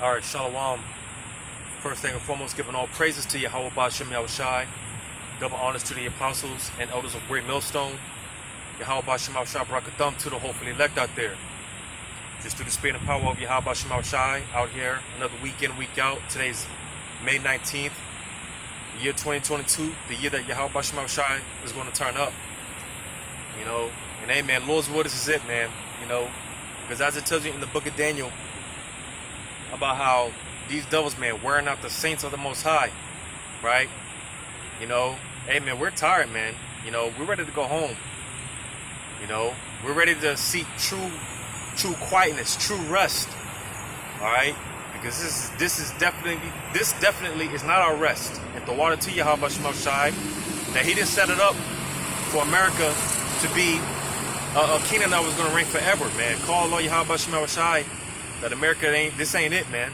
All right, Shalom. First thing and foremost, giving all praises to Yahweh Bashem Yahushai. Double honors to the apostles and elders of Great Millstone. Yahweh Bashem Yahushai Barakathum to the hopefully elect out there. Just through the spirit and power of Yahweh Bashem Yahushai out here, another week in, week out. Today's May 19th, the year 2022, the year that Yahweh Bashem Yahushai is going to turn up. You know, and hey, man, Lord's word, this is it, man. You know, because as it tells you in the book of Daniel, about how these devils, man, wearing out the saints of the Most High, right? You know, hey, man, we're tired, man. You know, we're ready to go home. You know, we're ready to seek true quietness, true rest. All right, because this definitely is not our rest. And the water to Yahweh Shai, that He didn't set it up for America to be a kingdom that was going to reign forever, man. Call Lord Yahweh Shai. That America this ain't it, man.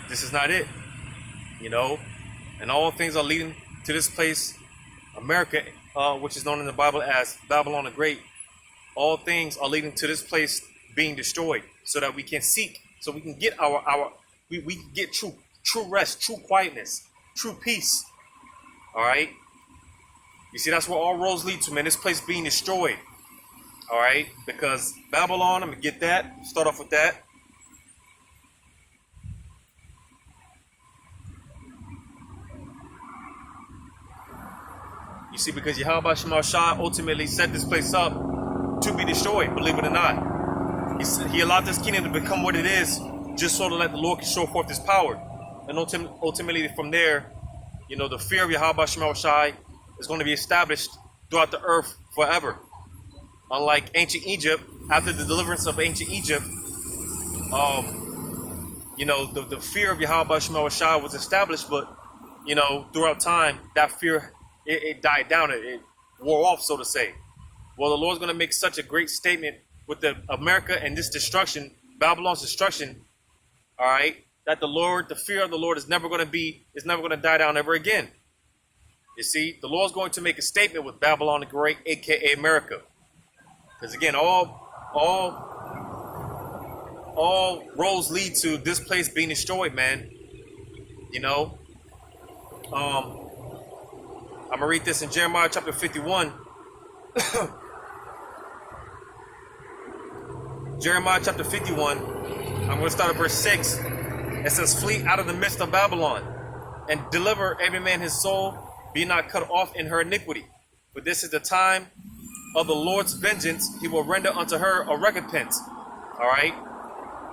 This is not it. You know, and all things are leading to this place, America, which is known in the Bible as Babylon the Great. All things are leading to this place being destroyed, so that we can seek, so we can get we can get true rest, true quietness, true peace. All right. You see, that's where all roads lead to, man. This place being destroyed. All right, because Babylon. I'm gonna get that. Start off with that. You see, because Yahweh Shai ultimately set this place up to be destroyed, believe it or not. He allowed this kingdom to become what it is, just so to let the Lord can show forth His power. And ultimately from there, you know, the fear of Yahweh Shai is going to be established throughout the earth forever. Unlike ancient Egypt, after the deliverance of ancient Egypt, you know, the fear of Yahweh Shai was established, but, you know, throughout time, that fear, it died down, it wore off, so to say. Well, the Lord's going to make such a great statement with the America and this destruction, Babylon's destruction, all right, that the fear of the Lord is never going to die down ever again. You see, the Lord's going to make a statement with Babylon the Great, aka America. Because again, all roads lead to this place being destroyed, man. You know, I'm going to read this in Jeremiah chapter 51. Jeremiah chapter 51. I'm going to start at verse 6. It says, "Flee out of the midst of Babylon, and deliver every man his soul. Be not cut off in her iniquity. For this is the time of the Lord's vengeance. He will render unto her a recompense." All right.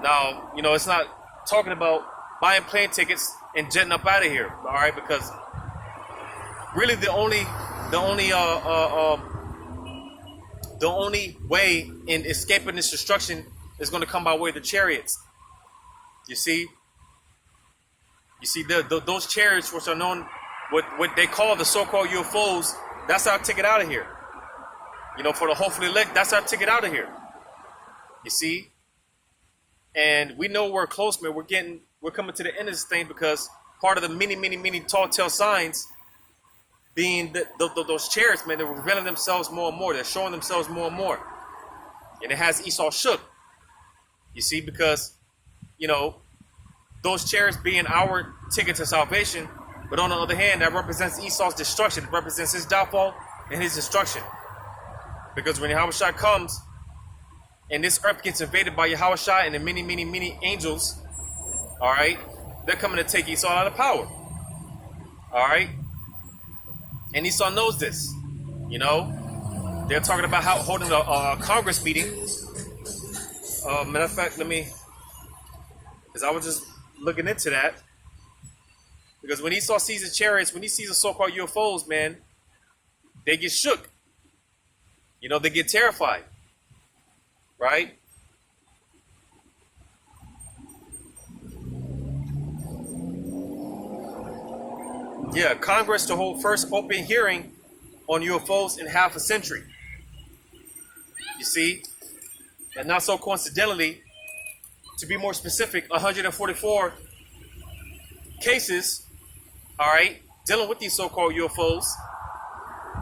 Now, you know, it's not talking about buying plane tickets and jetting up out of here. All right, because really, the only way in escaping this destruction is going to come by way of the chariots. You see, those chariots, which are known, what they call the so-called UFOs, that's our ticket out of here. You know, for the hopefully elect, that's our ticket out of here. You see, and we know we're close, man. We're coming to the end of this thing, because part of the many tall tale signs being those chariots, man, they're revealing themselves more and more. They're showing themselves more and more. And it has Esau shook. You see, because, you know, those chariots being our ticket to salvation, but on the other hand, that represents Esau's destruction. It represents his downfall and his destruction. Because when Yahushua comes, and this earth gets invaded by Yahushua and the many angels, all right, they're coming to take Esau out of power. All right? And Esau knows this, you know. They're talking about how holding a Congress meeting. Matter of fact, because I was just looking into that. Because when Esau sees the chariots, when he sees the so-called UFOs, man, they get shook. You know, they get terrified, right? Yeah, Congress to hold first open hearing on UFOs in half a century. You see, and not so coincidentally, to be more specific, 144 cases, all right, dealing with these so-called UFOs,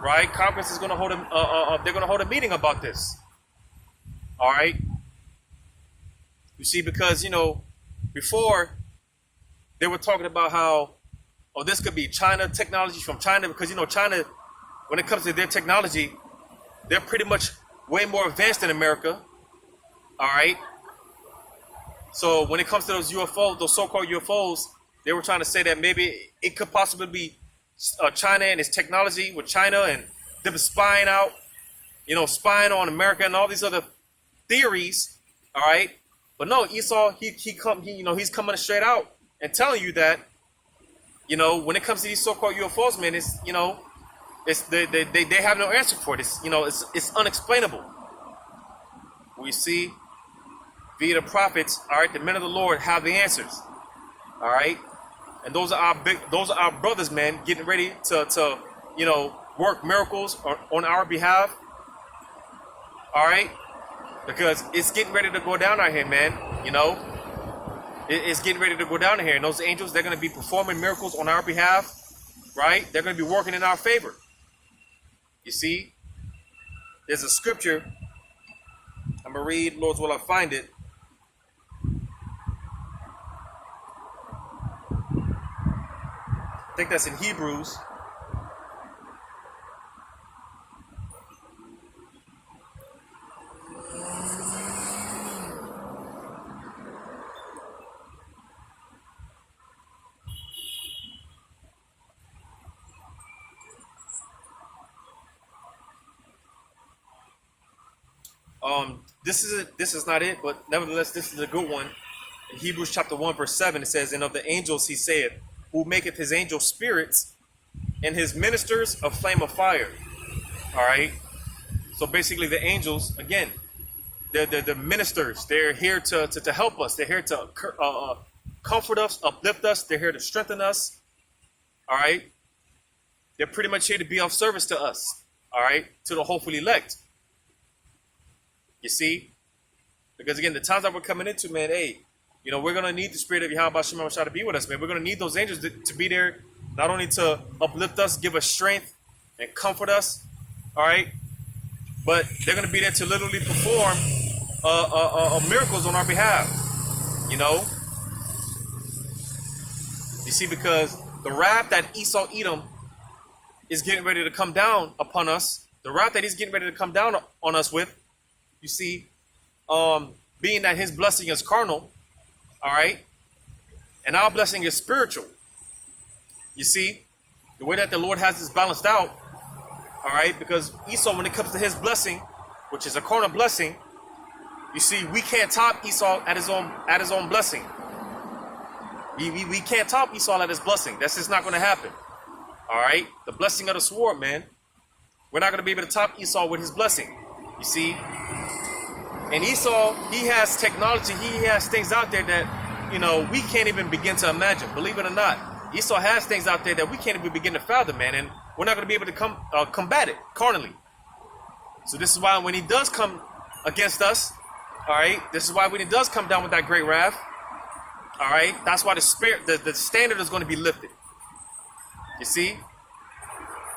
right? Congress is going to hold they're going to hold a meeting about this, all right? You see, because, you know, before they were talking about how, oh, this could be China technology from China, because, you know, China, when it comes to their technology, they're pretty much way more advanced than America. All right. So when it comes to those UFOs, those so-called UFOs, they were trying to say that maybe it could possibly be China and its technology with China and them spying out, you know, spying on America and all these other theories. All right. But no, Esau, he's coming straight out and telling you that, you know, when it comes to these so-called UFOs, man, it's, you know, it's they have no answer for it. It's, you know, it's unexplainable. We see via the prophets, all right, the men of the Lord have the answers. All right. And those are our brothers, man, getting ready to you know, work miracles on our behalf. All right. Because it's getting ready to go down out here, man. You know, it's getting ready to go down here. And those angels, they're going to be performing miracles on our behalf, right? They're going to be working in our favor. You see, there's a scripture. I'm going to read, Lord's will I find it. I think that's in Hebrews. This is not it, but nevertheless, this is a good one. In Hebrews chapter 1, verse 7, it says, and of the angels he saith, who maketh his angels spirits, and his ministers a flame of fire. All right. So basically, the angels, again, they're the ministers. They're here to help us. They're here to comfort us, uplift us. They're here to strengthen us. All right. They're pretty much here to be of service to us. All right. To the hopeful elect. You see? Because again, the times that we're coming into, man, hey, you know, we're going to need the spirit of Yahweh Shem Shah to be with us, man. We're going to need those angels to be there, not only to uplift us, give us strength, and comfort us, all right? But they're going to be there to literally perform miracles on our behalf, you know? You see, because the wrath that Esau Edom is getting ready to come down upon us, the wrath that he's getting ready to come down on us with, you see, being that his blessing is carnal, all right, and our blessing is spiritual. You see, the way that the Lord has this balanced out, all right, because Esau, when it comes to his blessing, which is a carnal blessing, you see, we can't top Esau at his own blessing. We can't top Esau at his blessing. That's just not going to happen. All right, the blessing of the sword, man. We're not going to be able to top Esau with his blessing. You see. And Esau, he has technology, he has things out there that, you know, we can't even begin to imagine, believe it or not. Esau has things out there that we can't even begin to fathom, man, and we're not going to be able to combat it carnally. So this is why when he does come against us, all right, this is why when he does come down with that great wrath, all right, that's why the standard is going to be lifted. You see?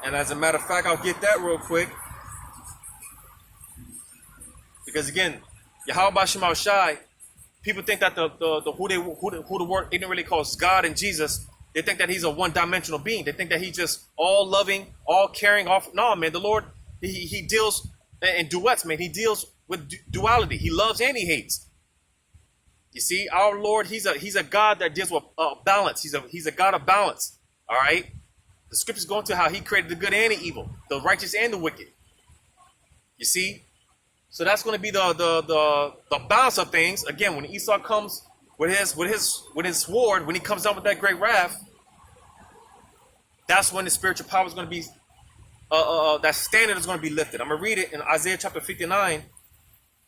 And as a matter of fact, I'll get that real quick. Because again, Yahweh Shem Shai, people think that who the word ignorantly calls God and Jesus, they think that he's a one-dimensional being. They think that he's just all loving, all caring. No, man, the Lord, he deals in duets, man. He deals with duality. He loves and he hates. You see, our Lord, he's a God that deals with balance. He's a God of balance. All right. The scriptures go into how he created the good and the evil, the righteous and the wicked. You see. So that's going to be the balance of things. Again, when Esau comes with his sword, when he comes down with that great wrath, that's when the spiritual power is going to be, that standard is going to be lifted. I'm going to read it in Isaiah chapter 59,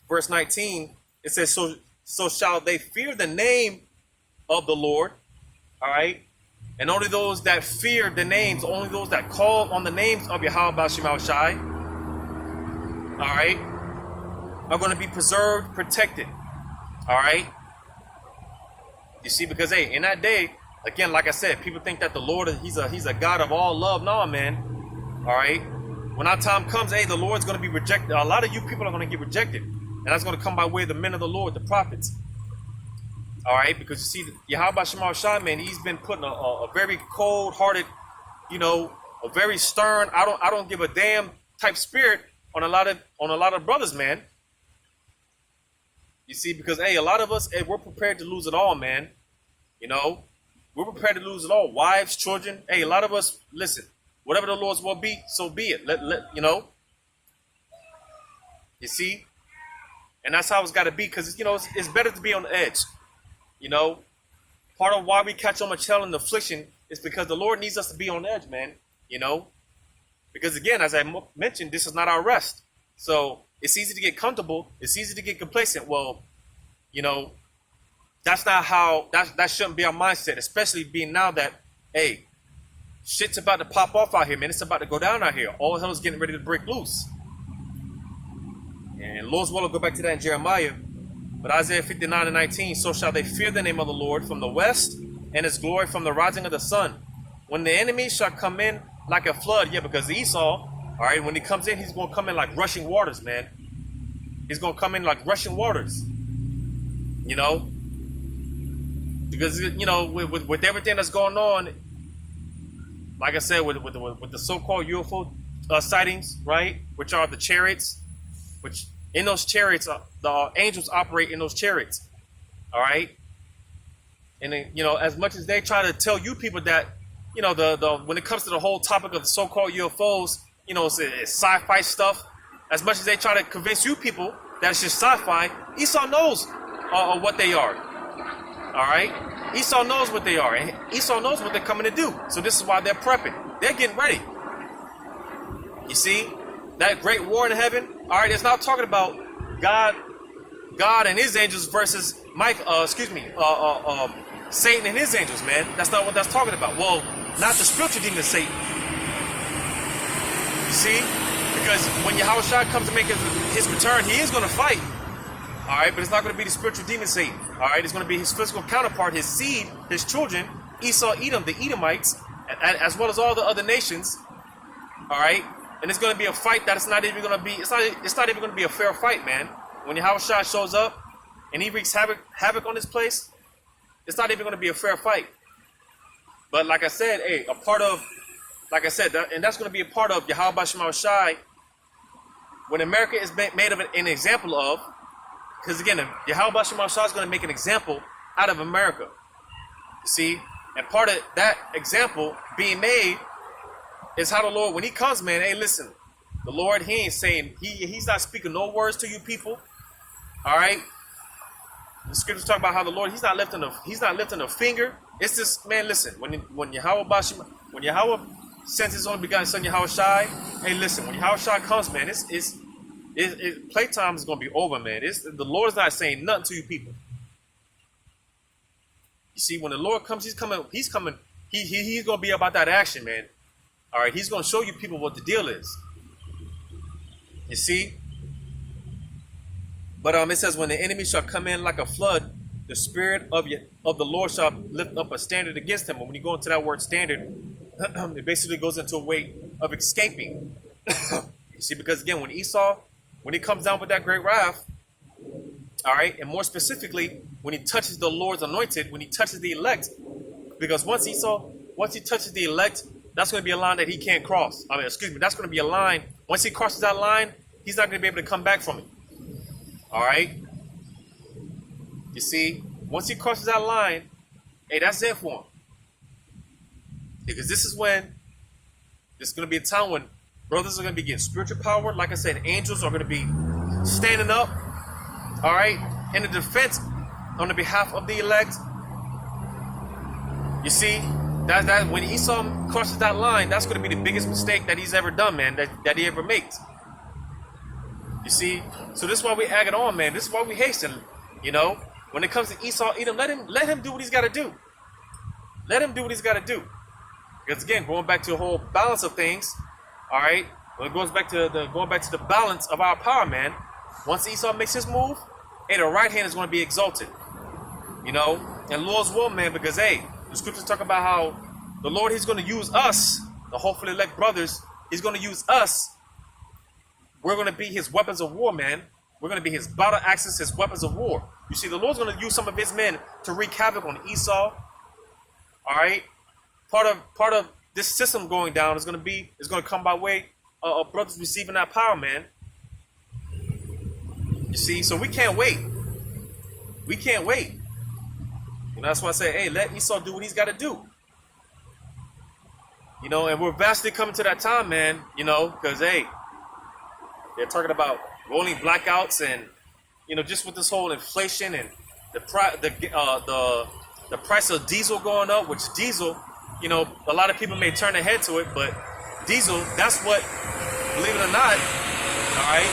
verse 19. It says, so shall they fear the name of the Lord, all right? And only those that fear the names, only those that call on the names of Yahweh Shem Shai, all right, are going to be preserved, protected. All right. You see, because hey, in that day, again, like I said, people think that the Lord, he's a God of all love. No, man. All right. When our time comes, hey, the Lord's going to be rejected. A lot of you people are going to get rejected, and that's going to come by way of the men of the Lord, the prophets. All right, because you see, Yahweh Shema Shai, man, he's been putting a very cold-hearted, you know, a very stern, I don't give a damn type spirit on a lot of brothers, man. You see, because hey, a lot of us, hey, we're prepared to lose it all, man. You know, we're prepared to lose it all. Wives, children. Hey, a lot of us, listen, whatever the Lord's will be, so be it. Let you know. You see, and that's how it's got to be, because you know it's better to be on the edge. You know, part of why we catch so much hell and affliction is because the Lord needs us to be on edge, man. You know, because again, as I mentioned, this is not our rest. So it's easy to get comfortable. It's easy to get complacent. Well, you know, that's not how, that shouldn't be our mindset, especially being now that, hey, shit's about to pop off out here, man. It's about to go down out here. All hell is getting ready to break loose. And Lord's will go back to that in Jeremiah. But Isaiah 59:19, so shall they fear the name of the Lord from the west, and his glory from the rising of the sun. When the enemy shall come in like a flood, yeah, because Esau, all right, when he comes in, he's going to come in like rushing waters, man. He's going to come in like rushing waters, you know, because, you know, with everything that's going on, like I said, with the so-called UFO sightings, right, which are the chariots, which in those chariots, the angels operate in those chariots, all right, and then, you know, as much as they try to tell you people that, you know, the when it comes to the whole topic of the so-called UFOs, you know, it's sci-fi stuff. As much as they try to convince you people that it's just sci-fi, Esau knows what they are. All right, Esau knows what they are, and Esau knows what they're coming to do. So this is why they're prepping. They're getting ready. You see, that great war in heaven. All right, it's not talking about God and His angels versus Satan and his angels, man. That's not what that's talking about. Well, not the spiritual demon Satan. You see? Because when Yahushua comes to make his return, he is going to fight. All right, but it's not going to be the spiritual demon Satan. All right, it's going to be his physical counterpart, his seed, his children, Esau, Edom, the Edomites, as well as all the other nations. All right, and it's going to be a fight that it's not even going to be. It's not even going to be a fair fight, man. When Yahushua shows up and he wreaks havoc on this place, it's not even going to be a fair fight. But like I said, hey, like I said, and that's going to be a part of Yahweh Shema Shai, when America is made of an example of, because again, Yahweh Shema Shai is going to make an example out of America. You see, and part of that example being made is how the Lord, when He comes, man, hey, listen, the Lord, He ain't saying, He's not speaking no words to you people. All right. The scriptures talk about how the Lord, He's not lifting a finger. It's just, man, listen, when Yahweh sends His only begotten Son Yahweh Shai, hey, listen, when Yahweh Shai comes, man, playtime is gonna be over, man. The Lord's not saying nothing to you people. You see, when the Lord comes, He's coming. He's gonna be about that action, man. All right, He's gonna show you people what the deal is. You see. But it says, when the enemy shall come in like a flood, the spirit of the Lord shall lift up a standard against him. And when you go into that word standard, it basically goes into a way of escaping. You see, because again, when he comes down with that great wrath, all right, and more specifically, when he touches the Lord's anointed, when he touches the elect, because once he touches the elect, that's going to be a line that he can't cross. That's going to be a line. Once he crosses that line, he's not going to be able to come back from it. All right. You see, once he crosses that line, hey, that's it for him. Because this is going to be a time when brothers are going to be getting spiritual power. Like I said, angels are going to be standing up, all right, in the defense on the behalf of the elect. You see, that when Esau crosses that line, that's going to be the biggest mistake that he's ever done, man, that he ever makes. You see, so this is why we egg it on, man. This is why we hasten. You know, when it comes to Esau, Edom, let him do what he's got to do. Let him do what he's got to do. Because again, going back to the whole balance of things, all right. When it goes back to the balance of our power, man. Once Esau makes his move, hey, the right hand is going to be exalted. You know, and Lord's will, man, because hey, the scriptures talk about how the Lord, He's going to use us, the hopefully elect brothers. He's going to use us. We're going to be His weapons of war, man. We're going to be His battle axes, His weapons of war. You see, the Lord's going to use some of his men to wreak havoc on Esau. All right. Part of this system going down is going to come by way of brothers receiving that power, man. You see, so we can't wait. We can't wait. You know, that's why I say, hey, let Esau do what he's got to do. You know, and we're vastly coming to that time, man. You know, because hey, they're talking about rolling blackouts and, you know, just with this whole inflation and the price of diesel going up, which diesel, you know, a lot of people may turn their head to it, but diesel, that's what, believe it or not, all right,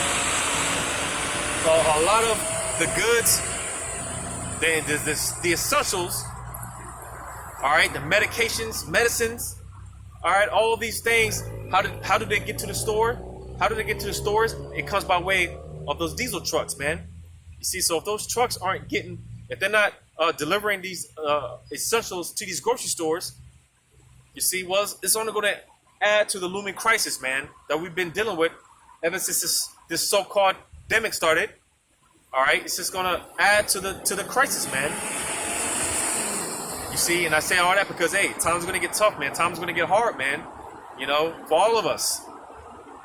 a lot of the goods, the essentials, all right, the medications, medicines, all right, all of these things, how do they get to the store? How do they get to the stores? It comes by way of those diesel trucks, man. You see, so if those trucks if they're not delivering these essentials to these grocery stores, you see, well, it's only going to add to the looming crisis, man, that we've been dealing with ever since this so-called pandemic started. All right, it's just going to add to the crisis, man. You see, and I say all that because, hey, time's going to get tough, man. Time's going to get hard, man. You know, for all of us.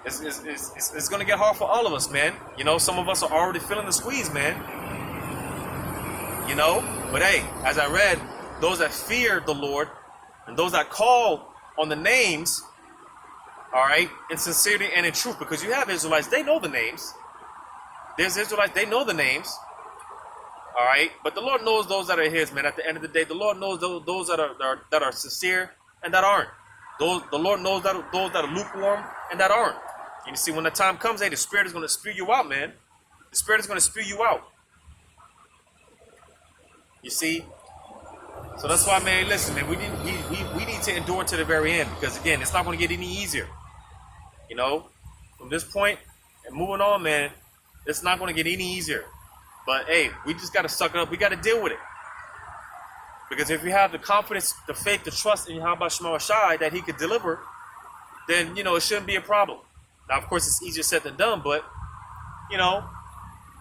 It's going to get hard for all of us, man. You know, some of us are already feeling the squeeze, man. You know, but hey, as I read, those that fear the Lord and those that call on the names, all right, in sincerity and in truth, because you have Israelites, they know the names. There's Israelites, they know the names. All right, but the Lord knows those that are his, man. At the end of the day, the Lord knows those that are sincere and that aren't. The Lord knows those that are lukewarm and that aren't. And you see, when the time comes, hey, the Spirit is going to spew you out, man. The Spirit is going to spew you out. You see? So that's why, man, listen, man, we need to endure to the very end, because, again, it's not going to get any easier. You know? From this point and moving on, man, it's not going to get any easier. But, hey, we just got to suck it up. We got to deal with it. Because if we have the confidence, the faith, the trust in Yahweh Shema Shai that he could deliver, then, you know, it shouldn't be a problem. Now, of course, it's easier said than done, but, you know,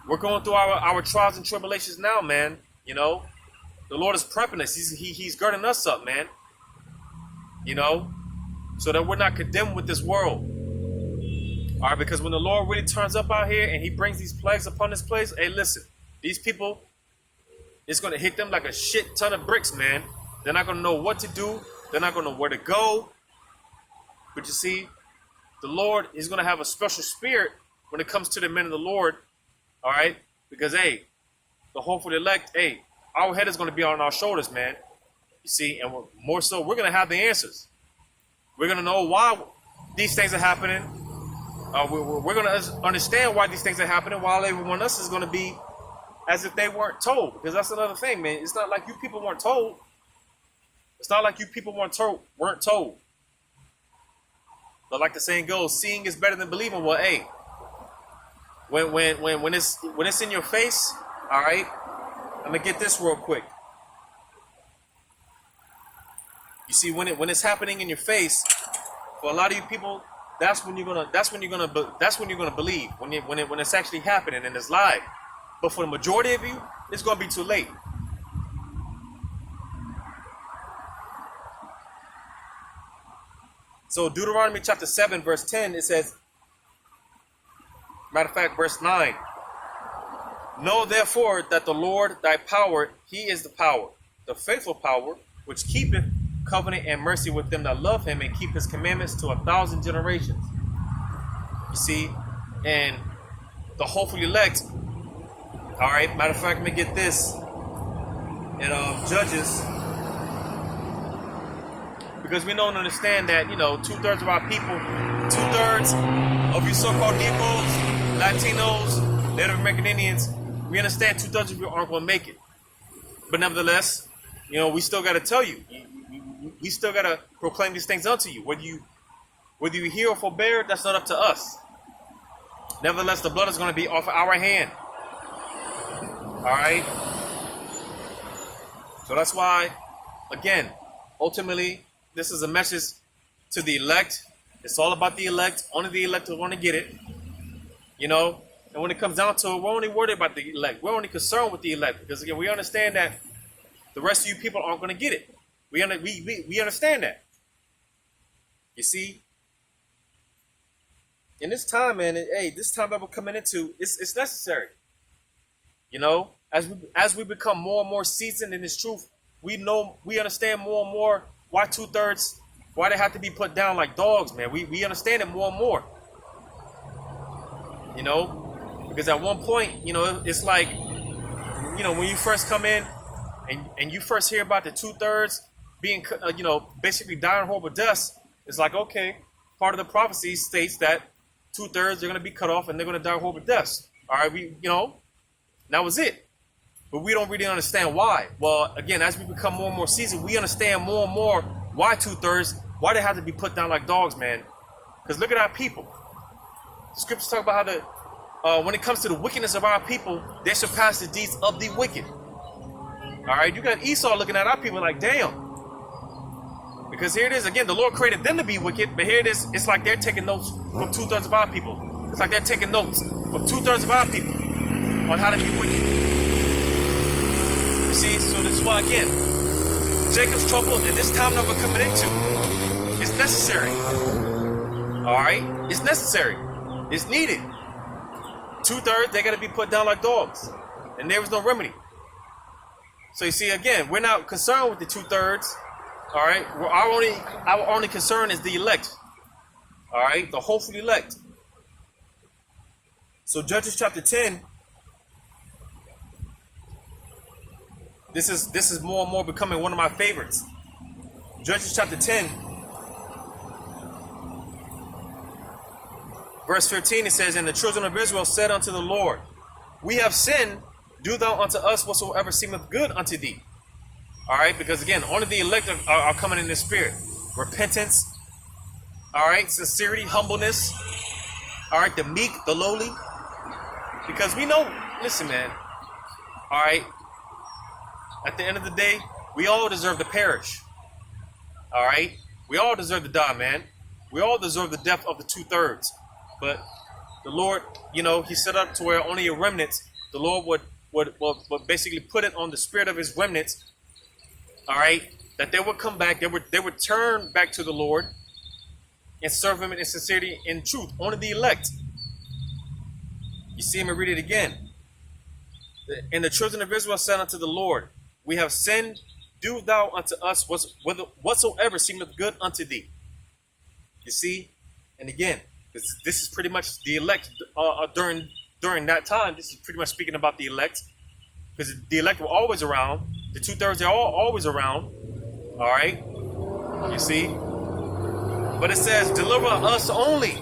we're going through our trials and tribulations now, man. You know, the Lord is prepping us. He's girding us up, man. You know, so that we're not condemned with this world. All right, because when the Lord really turns up out here and he brings these plagues upon this place, hey, listen, these people, it's going to hit them like a shit ton of bricks, man. They're not going to know what to do. They're not going to know where to go. But you see, the Lord is going to have a special spirit when it comes to the men of the Lord. All right? Because, hey, the hopeful elect, hey, our head is going to be on our shoulders, man. You see, and more so, we're going to have the answers. We're going to know why these things are happening. We're going to understand why these things are happening, while everyone else is going to be as if they weren't told. Because that's another thing, man. It's not like you people weren't told. It's not like you people weren't told. But like the saying goes, seeing is better than believing. Well, hey, when it's in your face, all right, I'm gonna get this real quick. You see, when it's happening in your face, for a lot of you people, that's when you're gonna believe, when it's actually happening and it's live. But for the majority of you, it's gonna be too late. So Deuteronomy chapter 7, verse 10, it says, matter of fact, verse 9, know therefore that the Lord thy power, he is the power, the faithful power, which keepeth covenant and mercy with them that love him and keep his commandments to 1,000 generations. You see, and the hopeful elect, all right, matter of fact, let me get this in Judges, because we don't understand that, you know, 2/3 of our people, 2/3 of you so-called Negroes, Latinos, Native American Indians, we understand 2/3 of you aren't going to make it. But nevertheless, you know, we still got to tell you, we still got to proclaim these things unto you. Whether you hear or forbear, that's not up to us. Nevertheless, the blood is going to be off of our hand. All right? So that's why, again, ultimately, this is a message to the elect. It's all about the elect. Only the elect will want to get it. You know, And when it comes down to it, we're only worried about the elect. We're only concerned with the elect because, again, we understand that the rest of you people aren't going to get it. We understand that. You see? In this time, man, this time that we're coming into, it's necessary. You know, as we become more and more seasoned in this truth, we understand more and more why 2/3, why they have to be put down like dogs, man. We understand it more and more. You know, because at one point, you know, it's like, you know, when you first come in and you first hear about the 2/3 being, you know, basically dying horrible deaths, it's like, okay, part of the prophecy states that 2/3 are going to be cut off and they're going to die horrible deaths. All right, that was it. But we don't really understand why. Well, again, as we become more and more seasoned, we understand more and more why 2/3, why they have to be put down like dogs, man. Because look at our people. The scriptures talk about how when it comes to the wickedness of our people, they surpass the deeds of the wicked. All right, you got Esau looking at our people like, damn. Because here it is, again, the Lord created them to be wicked, but here it is, it's like they're taking notes from 2/3 of our people. It's like they're taking notes from 2/3 of our people on how to be wicked. You see, so this is why, again, Jacob's trouble and this time that we're coming into is necessary. All right? It's necessary. It's needed. 2/3, they got to be put down like dogs. And there was no remedy. So you see, again, we're not concerned with the 2/3. All right? Our only concern is the elect. All right? The hopeful elect. So Judges chapter 10. This is more and more becoming one of my favorites. Judges chapter 10, verse 15, it says, "And the children of Israel said unto the Lord, We have sinned, do thou unto us whatsoever seemeth good unto thee." All right, because again, only the elect are coming in this spirit. Repentance, all right, sincerity, humbleness, all right, the meek, the lowly. Because we know, listen, man, all right, at the end of the day, we all deserve to perish. All right? We all deserve to die, man. We all deserve the death of the 2/3. But the Lord, you know, he set up to where only a remnant, the Lord would basically put it on the spirit of his remnants, all right, that they would come back, they would turn back to the Lord and serve him in sincerity and truth. Only the elect. You see him and read it again. "And the children of Israel said unto the Lord, We have sinned, do thou unto us whatsoever seemeth good unto thee." You see? And again, this is pretty much the elect during that time. This is pretty much speaking about the elect. Because the elect were always around. The 2/3 are always around. All right? You see? But it says, "Deliver us only.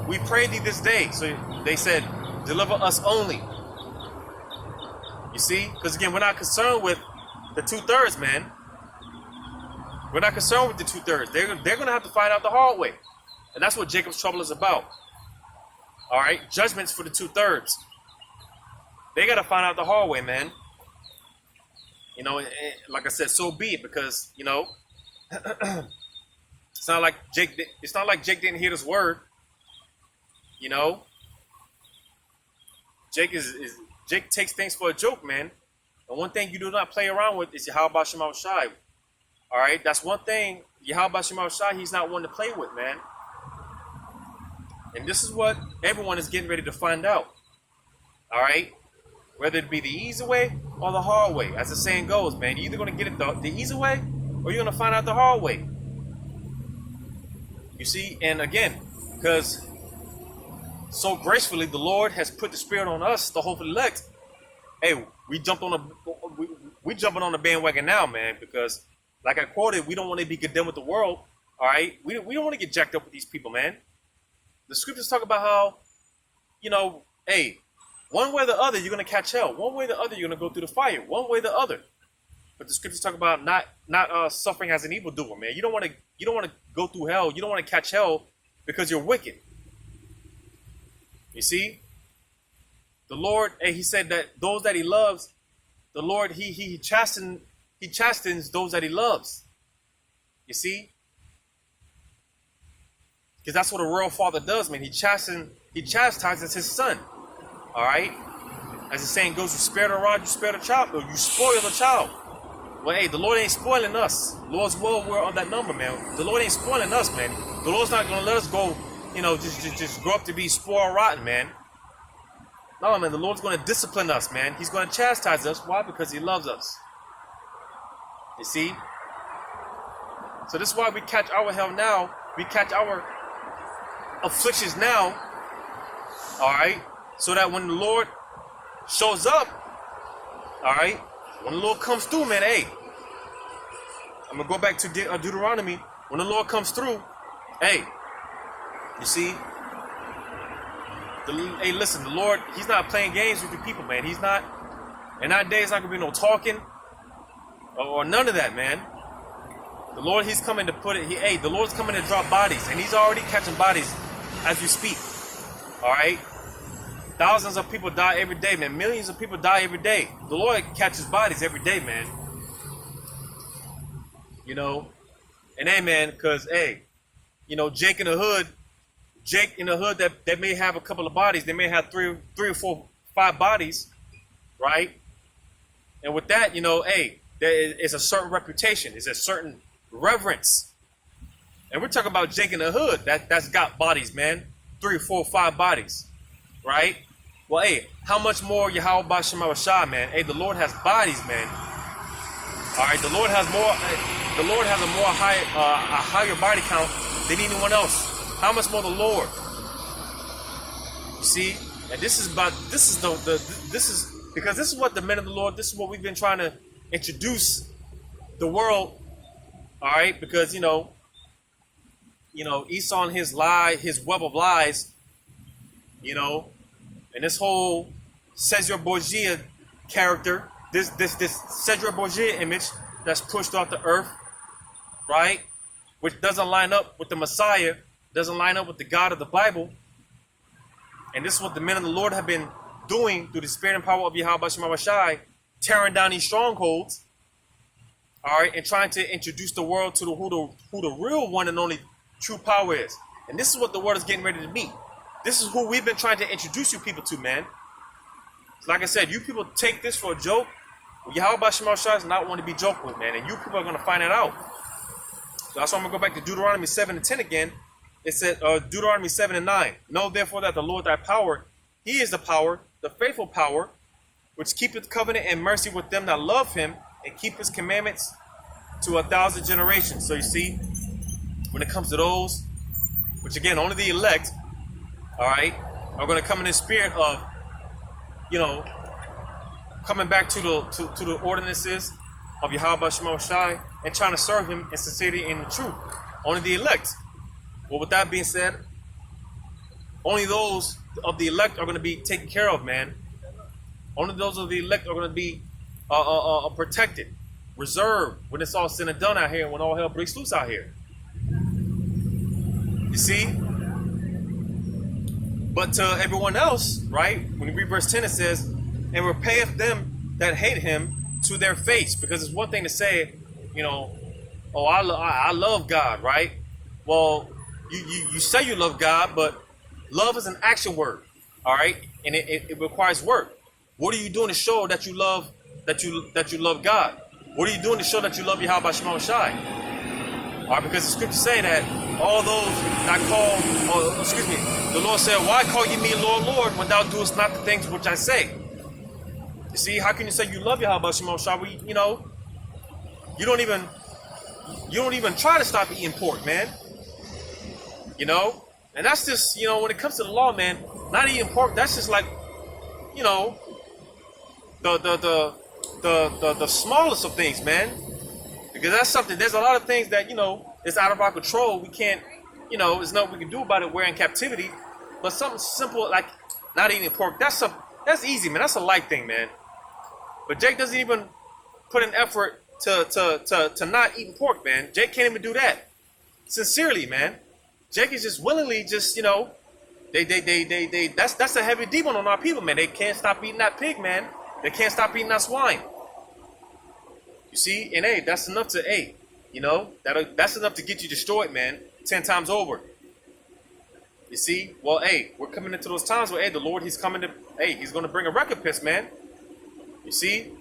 We pray thee this day." So they said, "Deliver us only." You see? Because again, we're not concerned with the 2/3, man. We're not concerned with the 2/3. They're going to have to find out the hard way. And that's what Jacob's trouble is about. All right? Judgments for the 2/3. They got to find out the hard way, man. You know, like I said, so be it. Because, you know, it's not like Jake didn't hear this word. You know? Jake takes things for a joke, man. And one thing you do not play around with is Yahweh Shema Shai. All right? That's one thing Yahweh Shema Shai, he's not one to play with, man. And this is what everyone is getting ready to find out. All right? Whether it be the easy way or the hard way. As the saying goes, man, you're either going to get it the easy way or you're going to find out the hard way. You see? And again, because so gracefully the Lord has put the spirit on us, the hopeful elect. Hey, we jumping on the bandwagon now, man, because like I quoted, we don't want to be condemned with the world. All right, we don't want to get jacked up with these people, man. The scriptures talk about how, you know, hey, one way or the other you're gonna catch hell. One way or the other you're gonna go through the fire. One way or the other. But the scriptures talk about not suffering as an evildoer, man. You don't want to go through hell. You don't want to catch hell because you're wicked. You see, the Lord, he said that those that he loves, the Lord, he chastens those that he loves. You see, because that's what a royal father does, man. He chastises his son. All right. As the saying goes, you spare the rod, you spare the child, or you spoil the child. Well, hey, the Lord ain't spoiling us. Lord's will, we're on that number, man. The Lord ain't spoiling us, man. The Lord's not gonna let us go, just grow up to be spoiled rotten, man. No, man, the Lord's gonna discipline us, man. He's gonna chastise us. Why? Because He loves us. You see? So this is why we catch our hell now. We catch our afflictions now. All right? So that when the Lord shows up, all right, when the Lord comes through, man, hey, I'm going to go back to Deuteronomy. When the Lord comes through, hey, you see, hey, listen, the Lord, He's not playing games with the people, man. He's not, and that day it's not going to be no talking or none of that, man. The Lord, He's coming to put it, the Lord's coming to drop bodies, and He's already catching bodies as we speak, all right? Thousands of people die every day, man. Millions of people die every day. The Lord catches bodies every day, man. And hey, man, because, hey, Jake in the hood, that may have a couple of bodies. They may have three or four, 5 bodies, right? And with that, hey, there is a certain reputation. It's a certain reverence. And we're talking about Jake in the hood. That's got bodies, man. 3 or 4 or 5 bodies, right? Well, hey, how much more Yahweh Shema Shah, man? Hey, the Lord has bodies, man. All right, the Lord has more. The Lord has a higher body count than anyone else. How much more the Lord? You see, and this is because this is what the men of the Lord. This is what we've been trying to introduce the world. All right, because Esau and his web of lies, and this whole Cesar Borgia character, this Cesar Borgia image that's pushed off the earth, right? Which doesn't line up with the Messiah, doesn't line up with the God of the Bible. And this is what the men of the Lord have been doing through the spirit and power of Yahweh Shema Shai, tearing down these strongholds, all right, and trying to introduce the world to who the real one and only true power is. And this is what the world is getting ready to meet. This is who we've been trying to introduce you people to, man. Like I said, you people take this for a joke. Yahweh Shema Shai is not one to be joked with, man. And you people are going to find it out. So that's why I'm going to go back to Deuteronomy 7 and 10 again. It said, Deuteronomy 7 and 9. Know therefore that the Lord thy power, He is the power, the faithful power, which keepeth covenant and mercy with them that love Him and keep His commandments to 1,000 generations. So you see, when it comes to those, which again, only the elect, all right, are going to come in the spirit of, coming back to the ordinances of Yahweh Shema Shai and trying to serve Him in sincerity and in truth. Only the elect. Well, with that being said, only those of the elect are going to be taken care of, man. Only those of the elect are going to be protected, reserved when it's all said and done out here, and when all hell breaks loose out here. You see? But to everyone else, right? When you read verse 10, it says, and repayeth them that hate Him to their face. Because it's one thing to say, oh, I love God, right? Well, you say you love God, but love is an action word, all right? And it requires work. What are you doing to show that you love God? What are you doing to show that you love Yahweh Shema Shai? All right, because the scriptures say that all those that the Lord said, why call ye me Lord, Lord, when thou doest not the things which I say? You see, how can you say you love Yahweh Shema Shai? You don't even try to stop eating pork, man. And that's just, when it comes to the law, man, not eating pork, that's just like, the smallest of things, man. Because that's something, there's a lot of things that, is out of our control. We can't, there's nothing we can do about it. We're in captivity. But something simple like not eating pork, that's easy, man. That's a light thing, man. But Jake doesn't even put an effort to not eating pork, man. Jake can't even do that. Sincerely, man. Jake is just willingly that's a heavy demon on our people, man. They can't stop eating that pig, man. They can't stop eating that swine. You see, and hey, that's enough that's enough to get you destroyed, man, 10 times over. You see? Well, hey, we're coming into those times where, hey, the Lord, he's coming to, hey, he's going to bring a recompense, man. You see?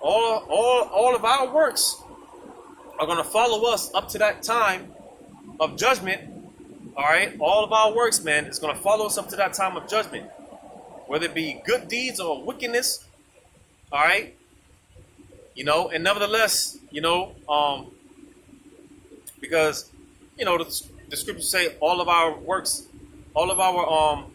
All of our works are going to follow us up to that time of judgment. All right? All of our works, man, is going to follow us up to that time of judgment. Whether it be good deeds or wickedness. All right? You know, and nevertheless, you know, because, you know, the scriptures say all of our works, all of our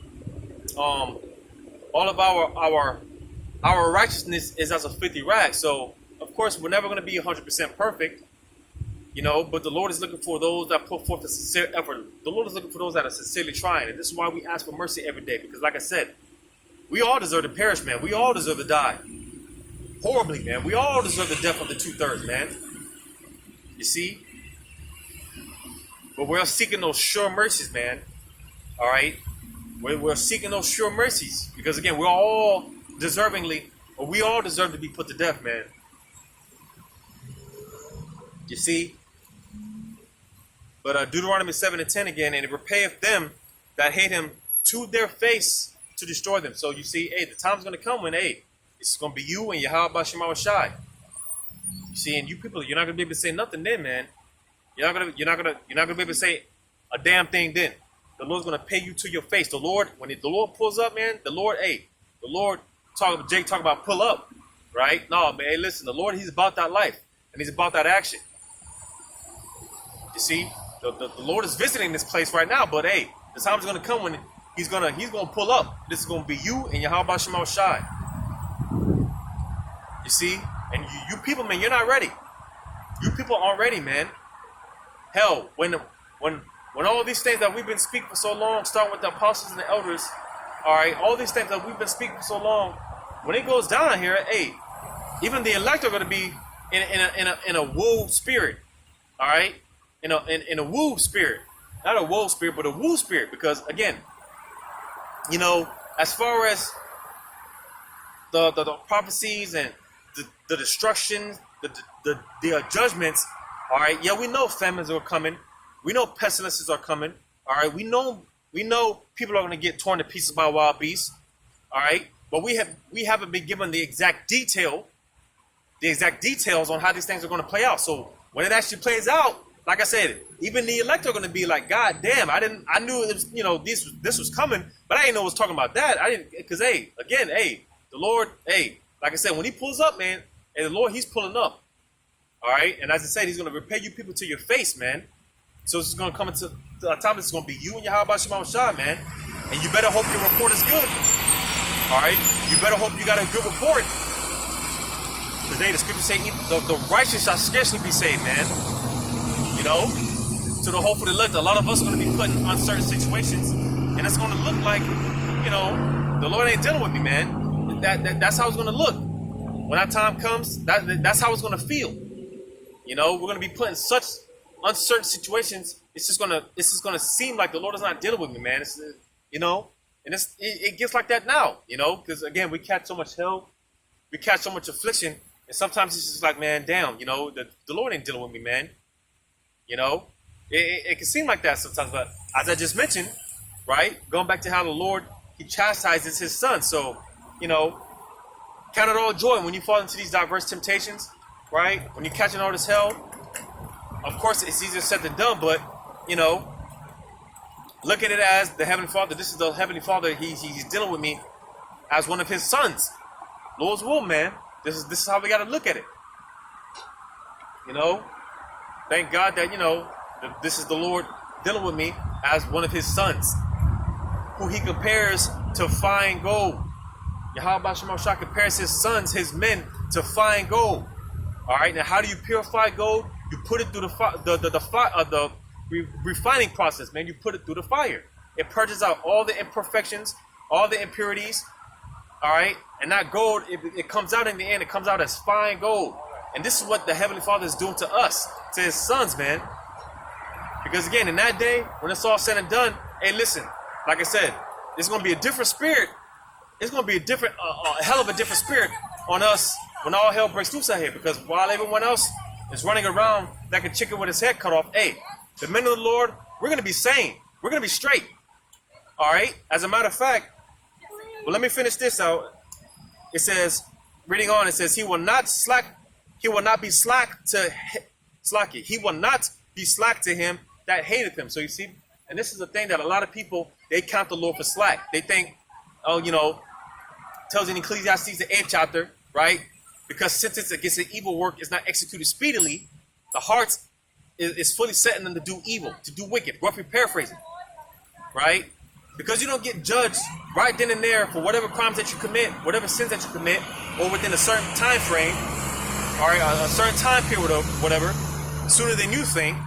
righteousness is as a filthy rag. So, of course, we're never going to be 100% perfect, you know, but the Lord is looking for those that put forth a sincere effort. The Lord is looking for those that are sincerely trying. And this is why we ask for mercy every day. Because like I said, we all deserve to perish, man. We all deserve to die. Horribly, man. We all deserve the death of the 2/3, man. You see? But we're seeking those sure mercies, man. All right? We're seeking those sure mercies. Because, again, we all deserve to be put to death, man. You see? But Deuteronomy 7:10 again, and it repayeth them that hate him to their face to destroy them. So you see, hey, the time's going to come when, hey, it's going to be you and Yahweh Shema Shai. You see, and you people, you're not going to be able to say nothing then, man. You're not gonna be able to say a damn thing then. The Lord's gonna pay you to your face. The Lord, when the Lord pulls up, man, the Lord talk about pull up, right? No, man, hey, listen, the Lord, he's about that life and he's about that action. You see, the Lord is visiting this place right now, but hey, the time's gonna come when he's gonna pull up. This is gonna be you and Yahweh Shema Shai. You see, and you people, man, you're not ready. You people aren't ready, man. Hell, when all these things that we've been speaking for so long, starting with the apostles and the elders, all right, all these things that we've been speaking for so long, when it goes down here, hey, even the elect are going to be in a woe spirit, all right, in a woo spirit, not a woe spirit, but a woo spirit, because again, you know, as far as the prophecies and the destruction, the judgments. All right, yeah, we know famines are coming. We know pestilences are coming. All right, we know people are going to get torn to pieces by wild beasts. All right, but we haven't been given the exact details on how these things are going to play out. So when it actually plays out, like I said, even the elect are going to be like, God damn, I knew it was, you know, this was coming, but I didn't know it was talking about that. Because hey, the Lord, hey, like I said, when he pulls up, man, and the Lord, he's pulling up. All right, and as I said, he's going to repay you people to your face, man. So it's going to come into a time that's going to be you and Yahweh Shema Shai, man. And you better hope your report is good. All right, you better hope you got a good report. Because hey, the scriptures say the righteous shall scarcely be saved, man. You know, to the hopeful elect, a lot of us are going to be put in uncertain situations, and it's going to look like, you know, the Lord ain't dealing with me, man. That's how it's going to look. When that time comes, that's how it's going to feel. You know, we're going to be put in such uncertain situations. It's just going to seem like the Lord is not dealing with me, man. It's, you know, and it gets like that now, you know, because again, we catch so much hell, we catch so much affliction, and sometimes it's just like, man, damn, you know, the Lord ain't dealing with me, man. You know, it can seem like that sometimes, but as I just mentioned, right, going back to how the Lord, he chastises his son. So, you know, count it all joy when you fall into these diverse temptations. Right? When you're catching all this hell, of course it's easier said than done, but, you know, look at it as the Heavenly Father. This is the Heavenly Father. He's dealing with me as one of his sons. Lord's will, man. This is how we got to look at it. You know, thank God that, you know, this is the Lord dealing with me as one of his sons, who he compares to fine gold. Yahweh Shema Shai compares his sons, his men, to fine gold. All right, now how do you purify gold? You put it through the refining process, man. You put it through the fire. It purges out all the imperfections, all the impurities. All right, and that gold, it comes out in the end. It comes out as fine gold. And this is what the Heavenly Father is doing to us, to his sons, man. Because again, in that day, when it's all said and done, hey, listen, like I said, it's going to be a different spirit. It's going to be a hell of a different spirit on us when all hell breaks loose out here, because while everyone else is running around like a chicken with his head cut off, hey, the men of the Lord, we're going to be sane. We're going to be straight. All right. As a matter of fact, well, let me finish this out. It says, reading on, it says, he will not be slack to slack it. He will not be slack to him that hateth him. So you see, and this is the thing that a lot of people, they count the Lord for slack. They think, oh, tells in Ecclesiastes the 8th chapter, right? Because sentence against an evil work is not executed speedily, the heart is fully setting them to do evil, to do wicked. Roughly paraphrasing, right? Because you don't get judged right then and there for whatever crimes that you commit, whatever sins that you commit, or within a certain time frame, all right, a certain time period or whatever, sooner than you think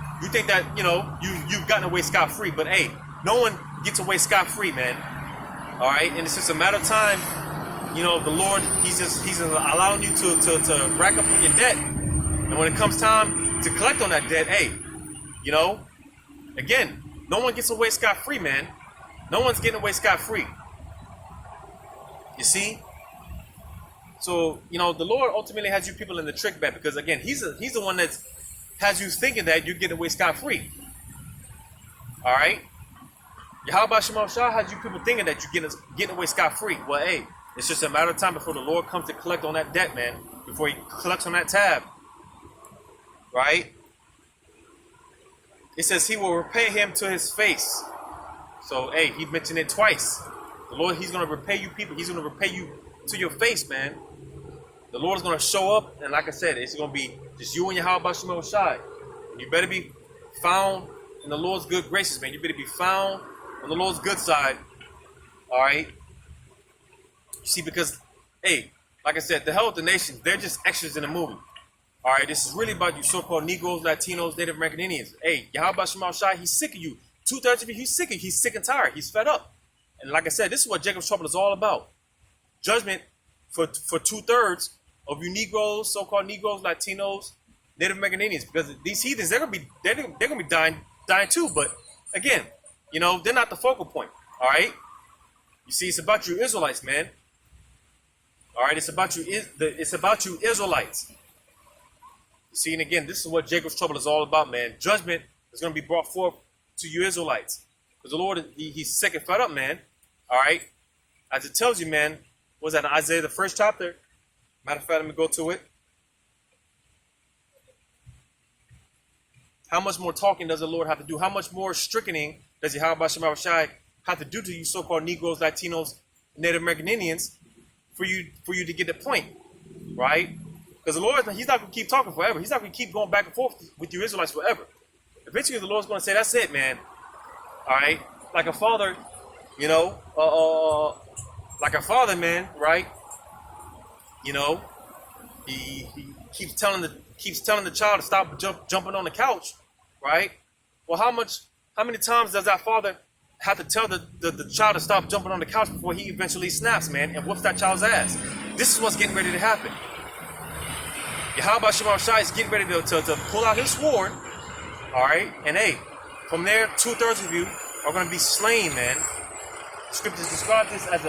that, you've gotten away scot-free. But hey, no one gets away scot-free, man. All right, and it's just a matter of time. The Lord, He's allowing you to rack up on your debt, and when it comes time to collect on that debt, hey, again, no one gets away scot-free, man. No one's getting away scot-free. You see? So, the Lord ultimately has you people in the trick bag, because again, He's the one that has you thinking that you're getting away scot-free. All right? Yahweh Shema Shah has you people thinking that you're getting away scot-free. Well, hey, it's just a matter of time before the Lord comes to collect on that debt, man. Before He collects on that tab. Right? It says He will repay him to his face. So, hey, He mentioned it twice. The Lord, He's going to repay you people. He's going to repay you to your face, man. The Lord is going to show up. And like I said, it's going to be just you and Yahweh Shema Shai. And you better be found in the Lord's good graces, man. You better be found on the Lord's good side. All right? You see, because, hey, like I said, the hell with the nations, they're just extras in the movie. All right? This is really about you so-called Negroes, Latinos, Native American Indians. Hey, Yahweh Shema Shai, He's sick of you. 2/3 of you, He's sick of you. He's sick and tired. He's fed up. And like I said, this is what Jacob's trouble is all about. Judgment for 2/3 of you Negroes, so-called Negroes, Latinos, Native American Indians, because these heathens, they're gonna be dying too. But again, they're not the focal point. All right, you see, it's about you Israelites, man. All right, it's about you Israelites. You see, and again, this is what Jacob's trouble is all about, man. Judgment is going to be brought forth to you Israelites, because the Lord, He's sick and fed up, man. All right, as it tells you, man. Was that in Isaiah the 1st chapter? Matter of fact, let me go to it. How much more talking does the Lord have to do? How much more strickening does Yahweh Shema Shai have to do to you so-called Negroes, Latinos, Native American Indians for you to get the point, right? Because the Lord, He's not going to keep talking forever. He's not going to keep going back and forth with you Israelites forever. Eventually, the Lord's going to say, that's it, man. All right? Like a father, like a father, man, right? He keeps telling the child to stop jumping on the couch, right? Well, how many times does that father have to tell the child to stop jumping on the couch before he eventually snaps, man, and whoops that child's ass? This is what's getting ready to happen. Yahweh Shema Shai is getting ready to pull out His sword, all right? And hey, from there, 2/3 of you are going to be slain, man. Scriptures describe this as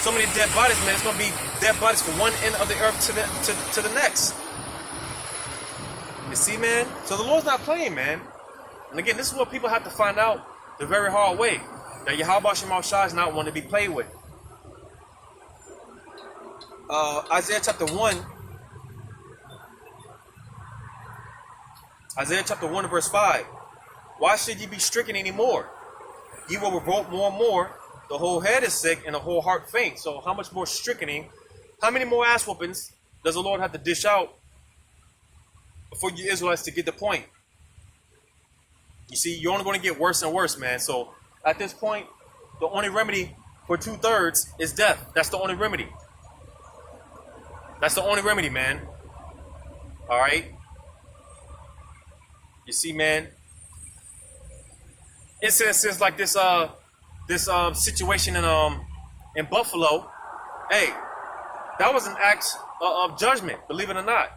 so many dead bodies, man. It's going to be dead bodies from one end of the earth to the next. You see, man? So the Lord's not playing, man. And again, this is what people have to find out the very hard way. That Yahweh Shema Shai is not one to be played with. Isaiah chapter 1. Isaiah chapter 1 verse 5. Why should ye be stricken anymore? Ye will revolt more and more. The whole head is sick and the whole heart faint. So how much more strickening? How many more ass whoopings does the Lord have to dish out for you Israelites to get the point? You see, you're only going to get worse and worse, man. So at this point, the only remedy for 2/3 is death. That's the only remedy. That's the only remedy, man. All right. You see, man. Incidences like this situation in Buffalo, hey, that was an act of judgment, believe it or not.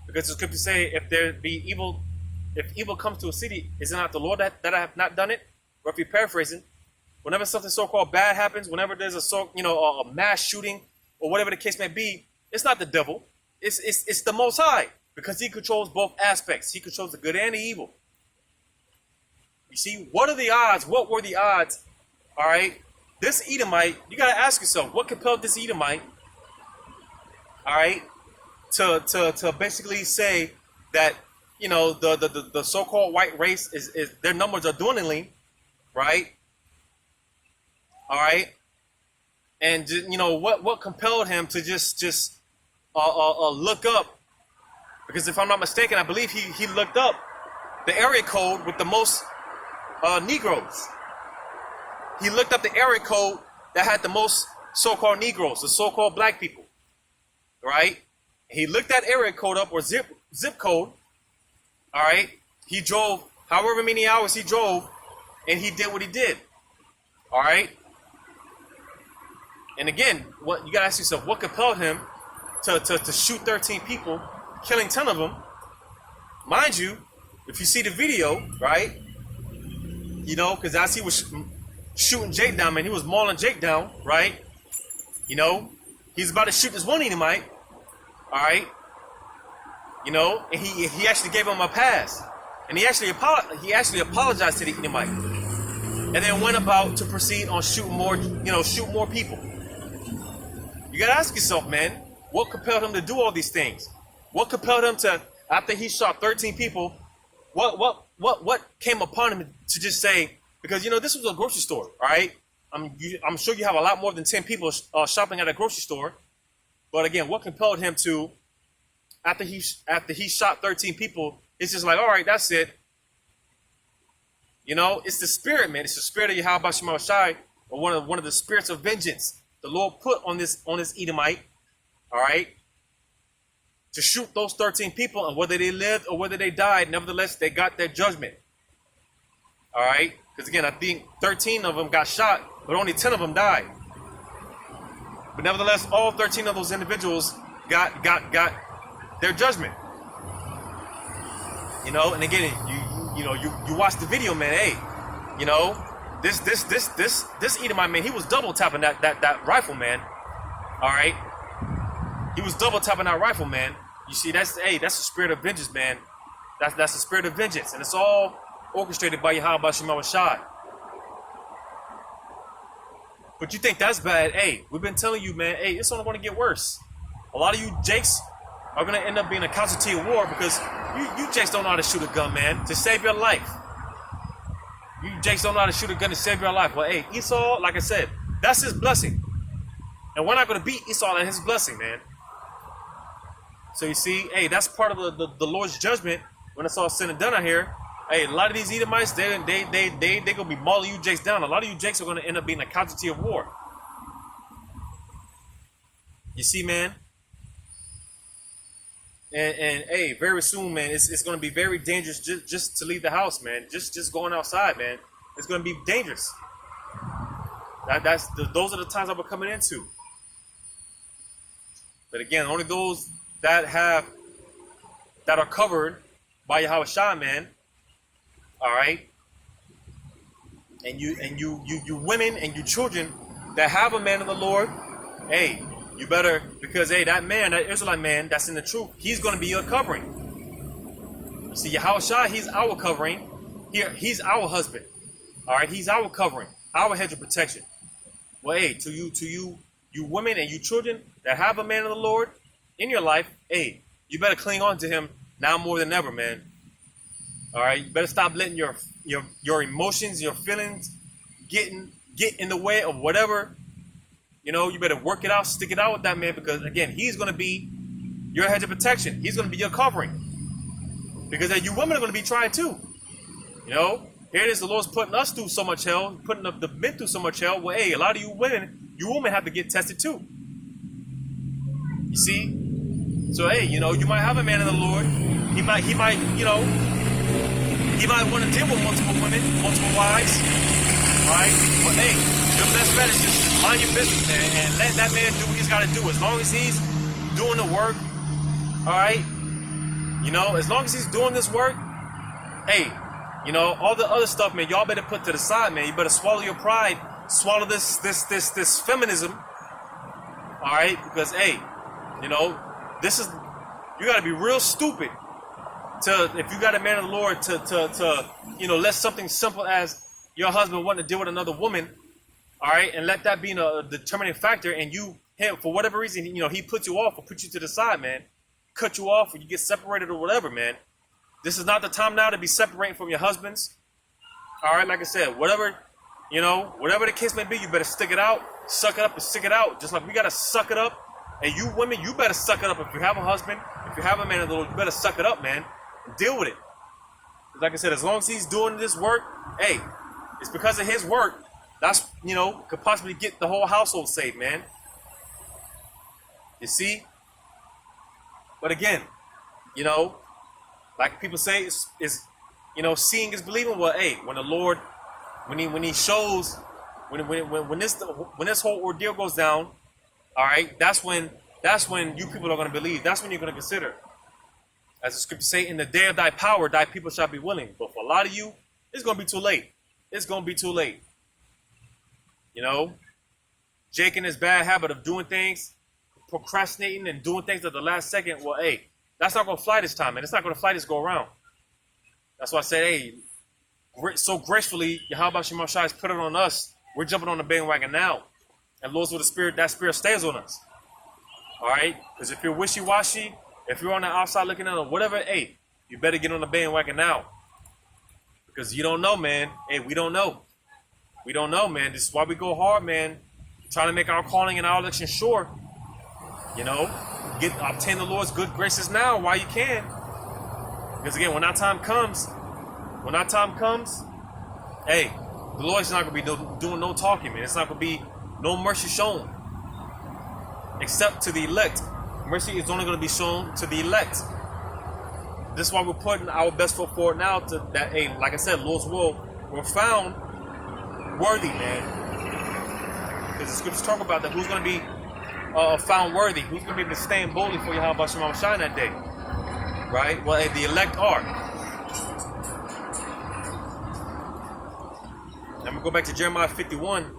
Because the scriptures say, if there be evil, if evil comes to a city, is it not the Lord that I have not done it? Roughly paraphrasing, whenever something so-called bad happens, whenever there's a mass shooting or whatever the case may be, it's not the devil, it's the Most High, because He controls both aspects. He controls the good and the evil. You see, what are the odds? What were the odds? All right, this Edomite, you got to ask yourself, what compelled this Edomite, all right, to basically say that, you know, the so-called white race is their numbers are dwindling, right? All right, and you know what compelled him to just look up, because if I'm not mistaken, I believe he looked up the area code with the most Negroes. He looked up the area code that had the most so-called Negroes, the so-called black people, right? He looked that area code up, or zip code, all right? He drove however many hours he drove, and he did what he did, all right? And again, what you gotta ask yourself, what compelled him to shoot 13 people, killing 10 of them? Mind you, if you see the video, right, you know, because as he was shooting Jake down, man, he was mauling Jake down, right? You know, he's about to shoot this one Edomite, all right? You know, and he actually gave him a pass, and he actually apologized to the Edomite, and then went about to proceed on shooting more, shoot more people. You gotta ask yourself, man, what compelled him to do all these things? What compelled him to, after he shot 13 people, what came upon him to just say, because, you know, this was a grocery store, all right? I'm sure you have a lot more than 10 people shopping at a grocery store. But again, what compelled him to, after he shot 13 people, it's just like, all right, that's it. You know, it's the spirit, man. It's the spirit of Yahweh Shem Shai, or one of the spirits of vengeance the Lord put on this Edomite, all right, to shoot those 13 people, and whether they lived or whether they died, nevertheless, they got their judgment. All right? Because again, I think 13 of them got shot, but only 10 of them died. But nevertheless, all 13 of those individuals got their judgment. You know, and again, you watch the video, man. Hey, you know, this Edomite, man, he was double tapping that rifle, man. All right? He was double tapping that rifle, man. You see, that's the spirit of vengeance, man. That's the spirit of vengeance, and it's all orchestrated by Yahweh Shem Shai. But you think that's bad? Hey, we've been telling you, man. Hey, it's only going to get worse. A lot of you jakes are going to end up being a casualty of war, because you jakes don't know how to shoot a gun, man, to save your life. You jakes don't know how to shoot a gun to save your life. Well, hey, Esau, like I said, that's his blessing, and we're not going to beat Esau and his blessing, man. So you see, hey, that's part of the Lord's judgment when it's all said and done out here. Hey, a lot of these Edomites, they gonna be mauling you jakes down. A lot of you jakes are gonna end up being a casualty of war. You see, man. And hey, very soon, man, it's gonna be very dangerous just to leave the house, man. Just going outside, man. It's gonna be dangerous. Those are the times that we're coming into. But again, only those that are covered by Yahweh Shai, man. All right, and you women and you children that have a man of the Lord, hey, you better, because hey, that Israelite man that's in the truth, he's going to be your covering. You see, Yahweh Shai, he's our covering. Here, he's our husband. All right, he's our covering, our hedge of protection. Well, hey, to you women and you children that have a man of the Lord in your life, hey, you better cling on to him now more than ever, man. All right, you better stop letting your emotions, your feelings get in the way of whatever. You know, you better work it out, stick it out with that man, because again, he's going to be your hedge of protection. He's going to be your covering, because you women are going to be trying too. You know, here it is, the Lord's putting us through so much hell, putting the men through so much hell. Well, hey, a lot of you women have to get tested too. You see, so hey, you know, you might have a man of the Lord. He might, you know. He might want to deal with multiple women, multiple wives, all right? But hey, your best bet is just mind your business, man, and let that man do what he's got to do. As long as he's doing the work, all right? You know, as long as he's doing this work, hey, you know, all the other stuff, man, y'all better put to the side, man. You better swallow your pride, swallow this feminism, all right? Because hey, you know, you got to be real stupid if you got a man of the Lord to let something simple as your husband wanting to deal with another woman, all right, and let that be a determining factor, and him for whatever reason, he put you off or put you to the side, man, cut you off, or you get separated or whatever, man. This is not the time now to be separating from your husbands. All right, like I said, whatever the case may be, you better stick it out, suck it up and stick it out. Just like we got to suck it up. And you women, you better suck it up. If you have a husband, if you have a man of the Lord, you better suck it up, man. And deal with it. Like I said, as long as he's doing this work, hey, it's because of his work. That's, could possibly get the whole household saved, man. You see? But again, like people say, is seeing is believing. Well, hey, when the Lord, when he shows, when this whole ordeal goes down, all right, that's when you people are going to believe. That's when you're going to consider. As the scripture say, in the day of thy power, thy people shall be willing. But for a lot of you, it's going to be too late. It's going to be too late. Jake and his bad habit of doing things, procrastinating and doing things at the last second. Well, hey, that's not going to fly this time, man. It's not going to fly this go around. That's why I said, hey, so gracefully, Yahweh Shema Shai has put it on us. We're jumping on the bandwagon now. And Lord's with the Spirit, that Spirit stays on us. All right? Because if you're wishy-washy, if you're on the outside looking at it, whatever, hey, you better get on the bandwagon now. Because you don't know, man. Hey, we don't know. We don't know, man. This is why we go hard, man. Trying to make our calling and our election sure. Obtain the Lord's good graces now while you can. Because again, when that time comes, hey, the Lord's not going to be doing no talking, man. It's not going to be no mercy shown, except to the elect. Mercy is only going to be shown to the elect. This is why we're putting our best foot forward now to that, hey, like I said, Lord's will, we're found worthy, man. Because the scriptures talk about that, who's going to be found worthy, who's going to be able to stand boldly for Yahweh Shema Shai that day, right? Well, hey, the elect are. I'm going to go back to Jeremiah 51.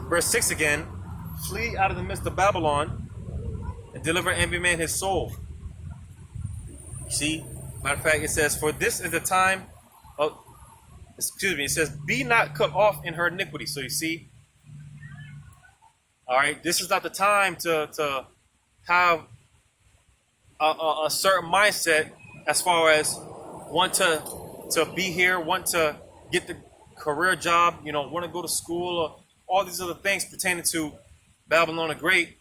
Verse 6 again, flee out of the midst of Babylon and deliver every man his soul. You see, matter of fact, it says, for this is the time of, it says, be not cut off in her iniquity. So you see, all right, this is not the time to have a certain mindset as far as want to be here, want to get the career job, want to go to school, or all these other things pertaining to Babylon the Great,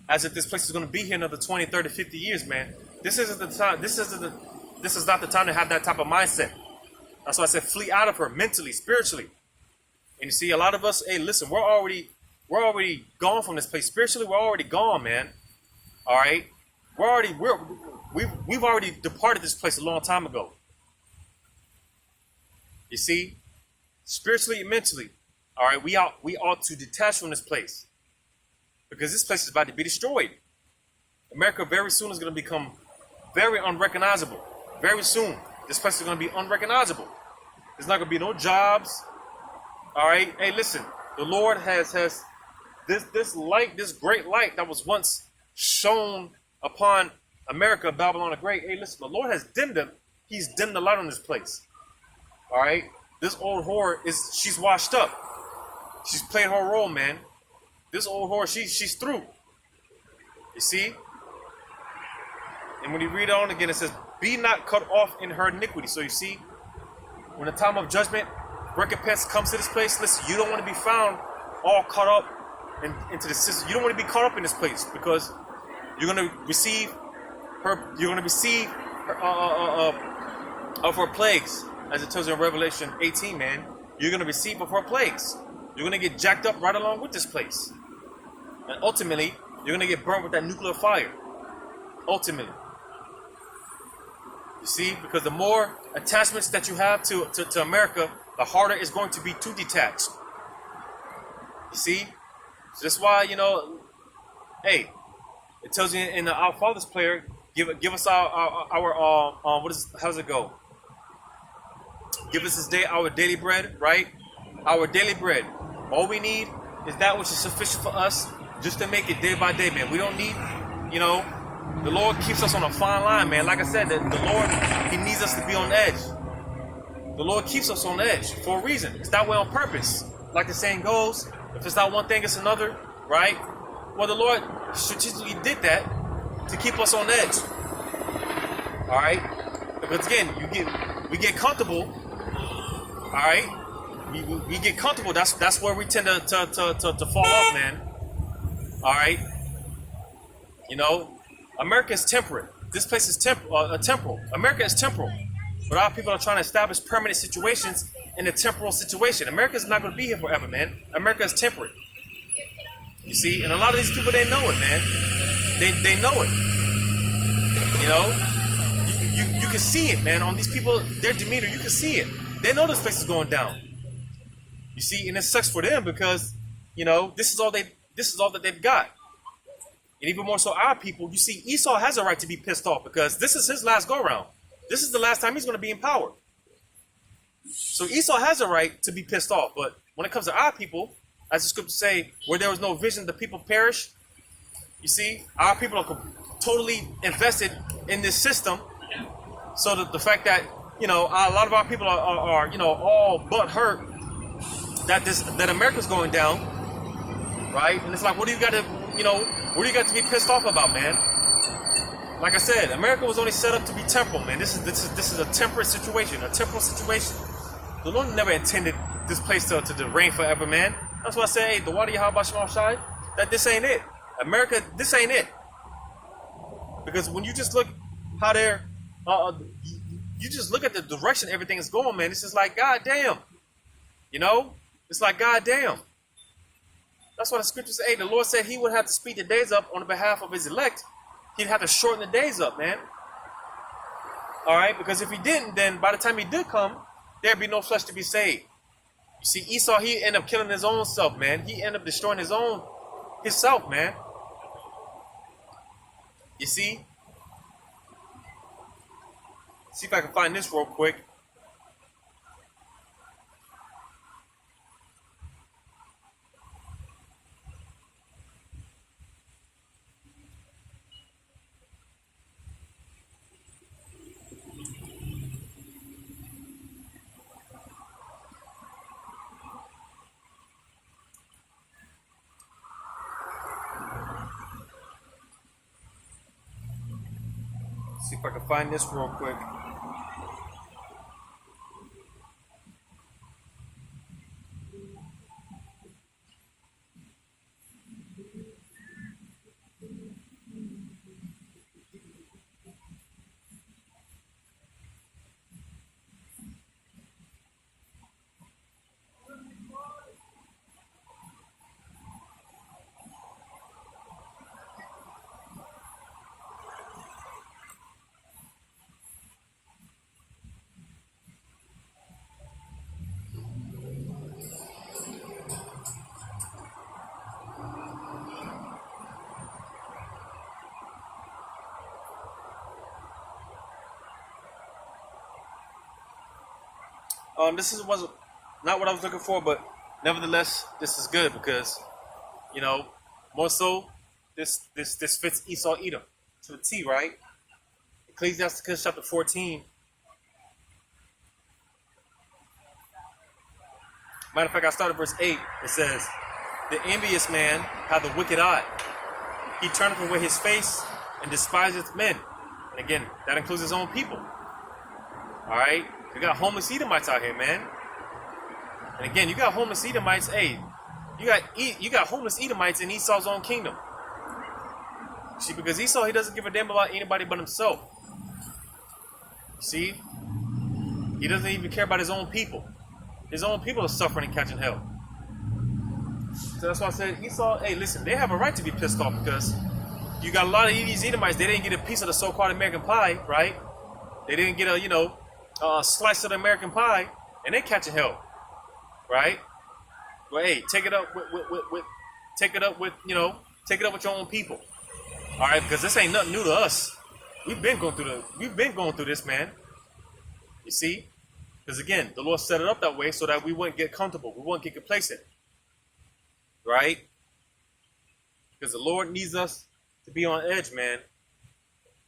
as if this place is going to be here another 20, 30, 50 years, man. This isn't the time. This is not the time to have that type of mindset. That's why I said flee out of her mentally, spiritually. And you see, a lot of us, hey, listen, we're already gone from this place. Spiritually, we're already gone, man. All right? We've already departed this place a long time ago. You see? Spiritually and mentally. All right, we ought to detach from this place, because this place is about to be destroyed. America very soon is going to become very unrecognizable. Very soon, this place is going to be unrecognizable. There's not going to be no jobs. All right, hey, listen, the Lord has this light, this great light that was once shone upon America, Babylon the Great. Hey, listen, the Lord has dimmed them. He's dimmed the light on this place. All right, this old whore she's washed up. She's played her role, man. This old whore, she's through. You see? And when you read on again, it says, be not cut off in her iniquity. So you see, when the time of judgment, recompense comes to this place, listen, you don't want to be found all caught up into the system. You don't want to be caught up in this place, because you're going to receive her of her plagues, as it tells you in Revelation 18, man. You're going to receive of her plagues. You're going to get jacked up right along with this place. And ultimately, you're going to get burnt with that nuclear fire. Ultimately. You see, because the more attachments that you have to America, the harder it's going to be to detach. You see? So that's why, hey, it tells you in the Our Father's prayer, give us our how's it go? Give us this day our daily bread, right? Our daily bread. All we need is that which is sufficient for us just to make it day by day, man. We don't need, you know, the Lord keeps us on a fine line, man. Like I said, the Lord, He needs us to be on edge. The Lord keeps us on edge for a reason. It's that way on purpose. Like the saying goes, if it's not one thing, it's another, right? Well, the Lord strategically did that to keep us on edge. All right? Because again, we get comfortable. All right? We get comfortable. That's where we tend to fall off, man. All right? You know, America is temperate. This place is temporal. America is temporal. But our people are trying to establish permanent situations in a temporal situation. America is not going to be here forever, man. America is temperate. You see? And a lot of these people, they know it, man. They know it. You know? You can see it, man. On these people, their demeanor, you can see it. They know this place is going down. You see? And it sucks for them because, you know, this is all that they've got. And even more so our people, you see, Esau has a right to be pissed off because this is his last go-round. This is the last time he's going to be in power. So Esau has a right to be pissed off. But when it comes to our people, as the scriptures say, where there was no vision, the people perish. You see, our people are totally invested in this system. So that the fact that, you know, a lot of our people are you know, all but hurt that America's going down, right? And it's like, what do you got to, you know, what do you got to be pissed off about, man? Like I said, America was only set up to be temporal, man. This is a temperate situation, a temporal situation. The Lord never intended this place to reign forever, man. That's why I say, hey, the water Yahweh Shema Shai, that this ain't it. America, this ain't it. Because when you just look how they're, you just look at the direction everything is going, man. It's just like, God damn. You know? It's like, God damn. That's why the scriptures say, hey, the Lord said He would have to speed the days up on the behalf of His elect. He'd have to shorten the days up, man. All right? Because if He didn't, then by the time He did come, there'd be no flesh to be saved. You see, Esau, he ended up killing his own self, man. He ended up destroying himself, man. You see? See if I can find this real quick. See if I can find this real quick. This wasn't not what I was looking for, but nevertheless, this is good because, you know, more so, this fits Esau Edom to the T, right? Ecclesiasticus chapter 14. Matter of fact, I started verse 8. It says, "The envious man hath a wicked eye. He turneth away his face and despiseth men." And again, that includes his own people. All right? You got homeless Edomites out here, man. And again, you got homeless Edomites. Hey, you got homeless Edomites in Esau's own kingdom. See, because Esau, he doesn't give a damn about anybody but himself. See? He doesn't even care about his own people. His own people are suffering and catching hell. So that's why I said, Esau, hey, listen, they have a right to be pissed off because you got a lot of these Edomites, they didn't get a piece of the so-called American pie, right? They didn't get a slice of the American pie, and they catching hell, right? Well, hey, take it up with your own people, all right? Because this ain't nothing new to us. We've been going through this, man. You see, because again, the Lord set it up that way so that we wouldn't get comfortable, we wouldn't get complacent, right? Because the Lord needs us to be on edge, man.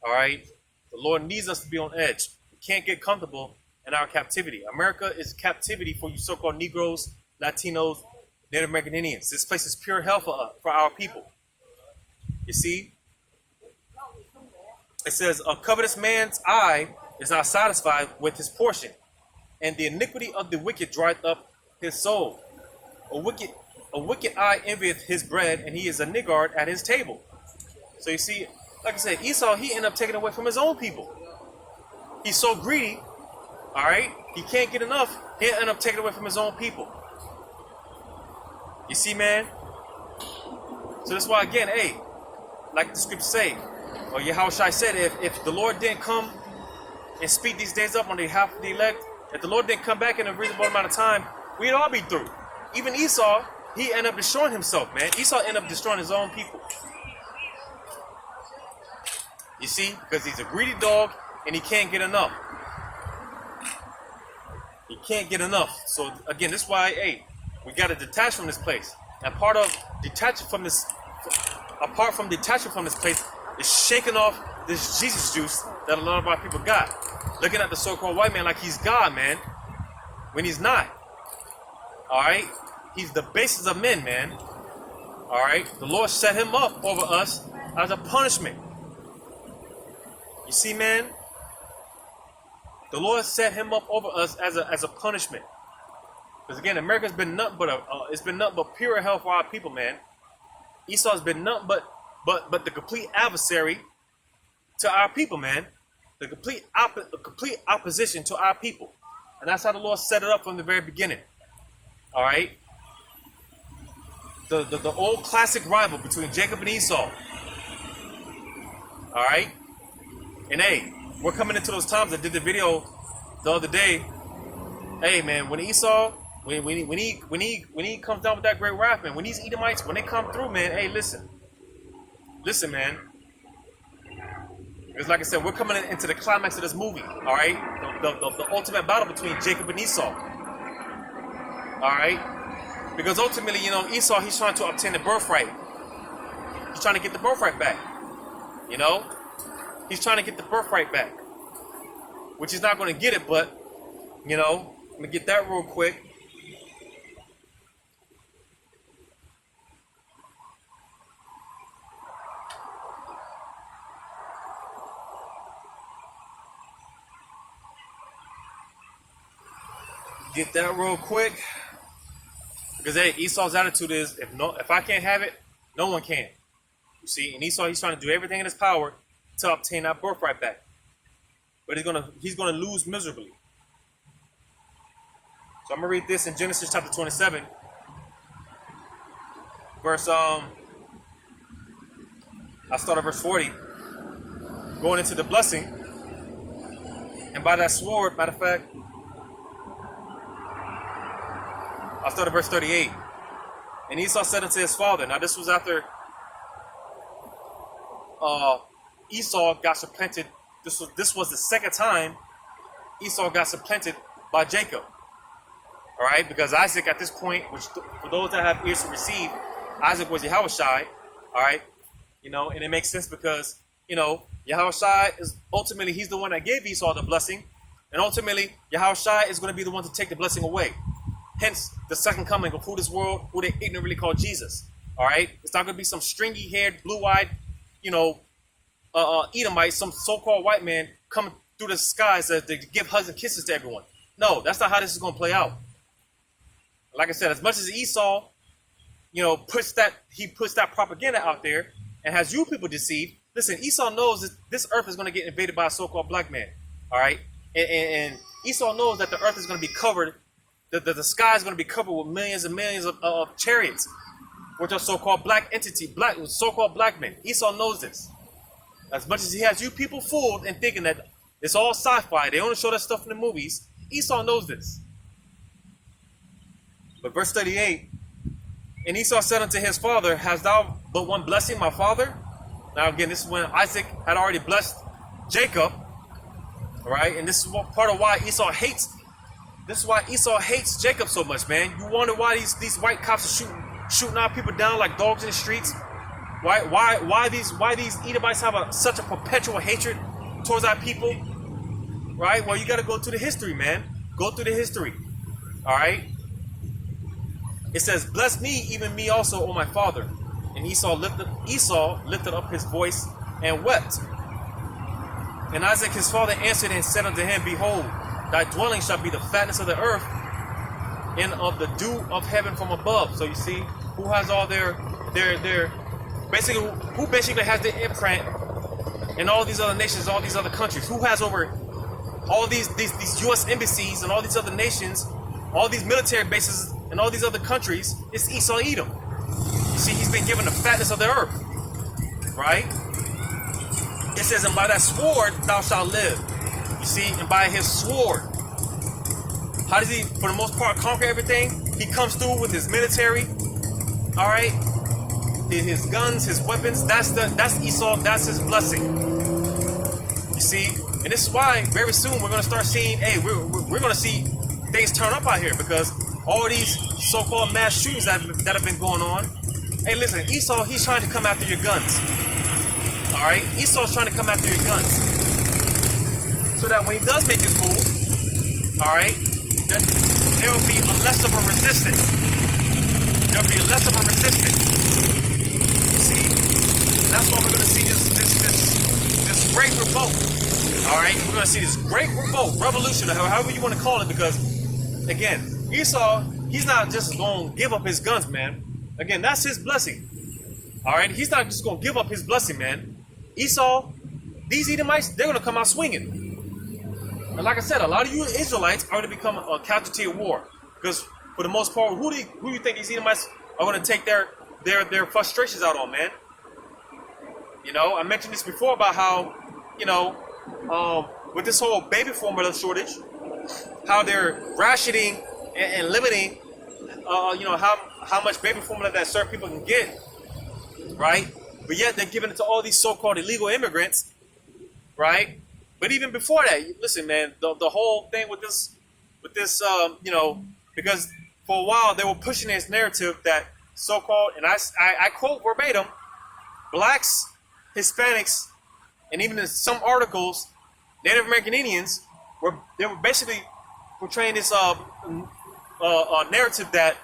All right? The Lord needs us to be on edge. We can't get comfortable in our captivity. America is captivity for you so-called Negroes, Latinos, Native American Indians. This place is pure hell for our people. You see? It says, a covetous man's eye is not satisfied with his portion, and the iniquity of the wicked drieth up his soul. A wicked eye envieth his bread, and he is a niggard at his table. So you see, like I said, Esau, he ended up taking away from his own people. He's so greedy, all right? He can't get enough. He ended up taking away from his own people. You see, man? So that's why, again, hey, like the scriptures say, or Yahushua said, if the Lord didn't come and speed these days up on behalf of the elect, if the Lord didn't come back in a reasonable amount of time, we'd all be through. Even Esau, he ended up destroying himself, man. Esau ended up destroying his own people. You see? Because he's a greedy dog and he can't get enough. He can't get enough. So, again, this is why, hey, we got to detach from this place. And part of detaching from this, apart from detaching from this place, is shaking off this Jesus juice that a lot of our people got. Looking at the so-called white man like he's God, man, when he's not. All right? He's the basis of men, man. All right? The Lord set him up over us as a punishment. You see, man? The Lord set him up over us as a punishment. Because again, America's been nothing but pure hell for our people, man. Esau's been nothing but the complete adversary to our people, man. The complete opposition to our people. And that's how the Lord set it up from the very beginning. All right? The old classic rival between Jacob and Esau. All right? And hey, we're coming into those times. I did the video the other day. Hey, man, when Esau, when he comes down with that great wrath, man, when these Edomites, when they come through, man, hey, listen, man. Because like I said, we're coming into the climax of this movie. All right, the ultimate battle between Jacob and Esau. All right, because ultimately, you know, Esau, he's trying to obtain the birthright. He's trying to get the birthright back. You know. He's trying to get the birthright back, which he's not going to get it, but, you know, let me get that real quick. Get that real quick. Because, hey, Esau's attitude is, if I can't have it, no one can. You see, and Esau, he's trying to do everything in his power to obtain that birthright back, but he's gonna lose miserably. So I'm gonna read this in Genesis chapter 27, verse I start at verse 40, going into the blessing, and by that sword, matter of fact, I start at verse 38. And Esau said unto his father, now this was after Esau got supplanted. This was the second time Esau got supplanted by Jacob. All right, because Isaac at this point, which for those that have ears to receive, Isaac was Yahushua. All right, you know, and it makes sense because, you know, Yahushua is ultimately, he's the one that gave Esau the blessing, and ultimately Yahushua is going to be the one to take the blessing away. Hence the second coming of who this world, who they ignorantly call Jesus. All right, it's not going to be some stringy-haired, blue-eyed, you know, Edomite, some so-called white man coming through the skies to give hugs and kisses to everyone. No, that's not how this is going to play out. Like I said, as much as Esau, you know, puts that propaganda out there and has you people deceived, listen, Esau knows that this earth is going to get invaded by a so-called black man. All right, and Esau knows that the earth is going to be covered, that the sky is going to be covered with millions and millions of chariots, which are so-called black so-called black men. Esau knows this. As much as he has you people fooled and thinking that it's all sci-fi, they only show that stuff in the movies, Esau knows this. But verse 38, and Esau said unto his father, hast thou but one blessing, my father? Now again, this is when Isaac had already blessed Jacob. All right, and this is part of why Esau hates. This is why Esau hates Jacob so much, man. You wonder why these white cops are shooting our people down like dogs in the streets? Why these Edomites have such a perpetual hatred towards our people? Right? Well, you got to go through the history, man. Go through the history. All right. It says, "Bless me, even me also, O my father." And Esau lifted up his voice and wept. And Isaac his father answered and said unto him, "Behold, thy dwelling shall be the fatness of the earth, and of the dew of heaven from above." So you see, who has all their basically, who basically has the imprint in all these other nations, all these other countries? Who has over all these U.S. embassies and all these other nations, all these military bases and all these other countries? It's Esau Edom. You see, he's been given the fatness of the earth, right? It says, "And by that sword thou shalt live." You see, and by his sword. How does he, for the most part, conquer everything? He comes through with his military, all right? His guns, his weapons. That's Esau. That's his blessing. You see, and this is why very soon we're going to start seeing. Hey, we're going to see things turn up out here because all these so-called mass shootings that have been going on. Hey, listen, Esau, he's trying to come after your guns. All right, Esau's trying to come after your guns, so that when he does make his move, all right, there will be less of a resistance. There will be less of a resistance. You see, that's why we're going to see this great revolt. All right, we're going to see this great revolt, revolution, however you want to call it, because again, Esau, he's not just going to give up his guns, man. Again, that's his blessing. All right, he's not just going to give up his blessing, man. Esau, these Edomites, they're going to come out swinging. And like I said, a lot of you Israelites are going to become a casualty of war. Because for the most part, who do you think these Edomites are going to take their frustrations out on, man? You know, I mentioned this before about how, you know, with this whole baby formula shortage, how they're rationing and limiting, you know, how much baby formula that certain people can get, right? But yet they're giving it to all these so-called illegal immigrants, right? But even before that, listen, man, the whole thing with this, you know, because for a while they were pushing this narrative that so-called, and I quote verbatim, blacks, Hispanics, and even in some articles, Native American Indians were basically portraying this narrative that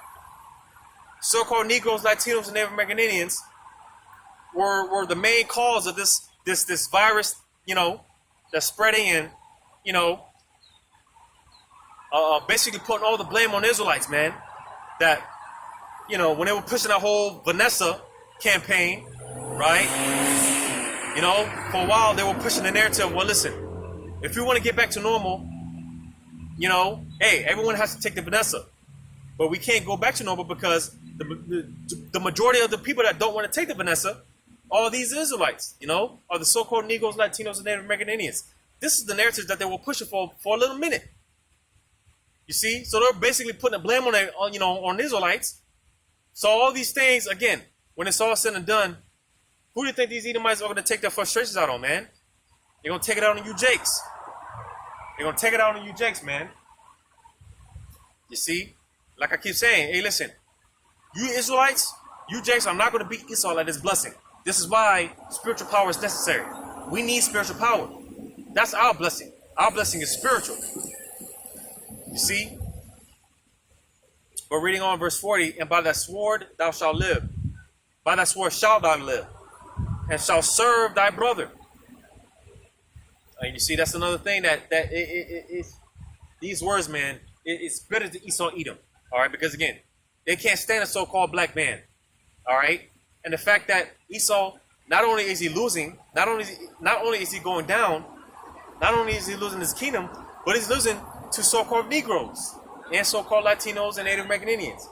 so-called Negroes, Latinos, and Native American Indians were the main cause of this virus, you know, that's spreading, and you know, basically putting all the blame on the Israelites, man. That, you know, when they were pushing that whole Vanessa campaign, right? You know, for a while they were pushing the narrative. Well, listen, if we want to get back to normal, you know, hey, everyone has to take the Vanessa, but we can't go back to normal because the majority of the people that don't want to take the Vanessa, all these Israelites, you know, are the so-called Negroes, Latinos, and Native American Indians. This is the narrative that they were pushing for a little minute. You see, so they're basically putting the blame on Israelites. So all these things, again, when it's all said and done, who do you think these Edomites are going to take their frustrations out on, man? They're going to take it out on you Jakes. They're going to take it out on you Jakes, man. You see, like I keep saying, hey, listen, you Israelites, you Jakes are not going to beat Esau at this blessing. This is why spiritual power is necessary. We need spiritual power. That's our blessing. Our blessing is spiritual. You see? But reading on verse 40, "And by that sword thou shalt live. By that sword shalt thou live, and shalt serve thy brother." And you see, that's another thing that these words, man, it's better to Esau Edom. All right? Because again, they can't stand a so-called black man. All right? And the fact that Esau, not only is he losing, not only is he going down, not only is he losing his kingdom, but he's losing to so-called Negroes and so-called Latinos and Native American Indians.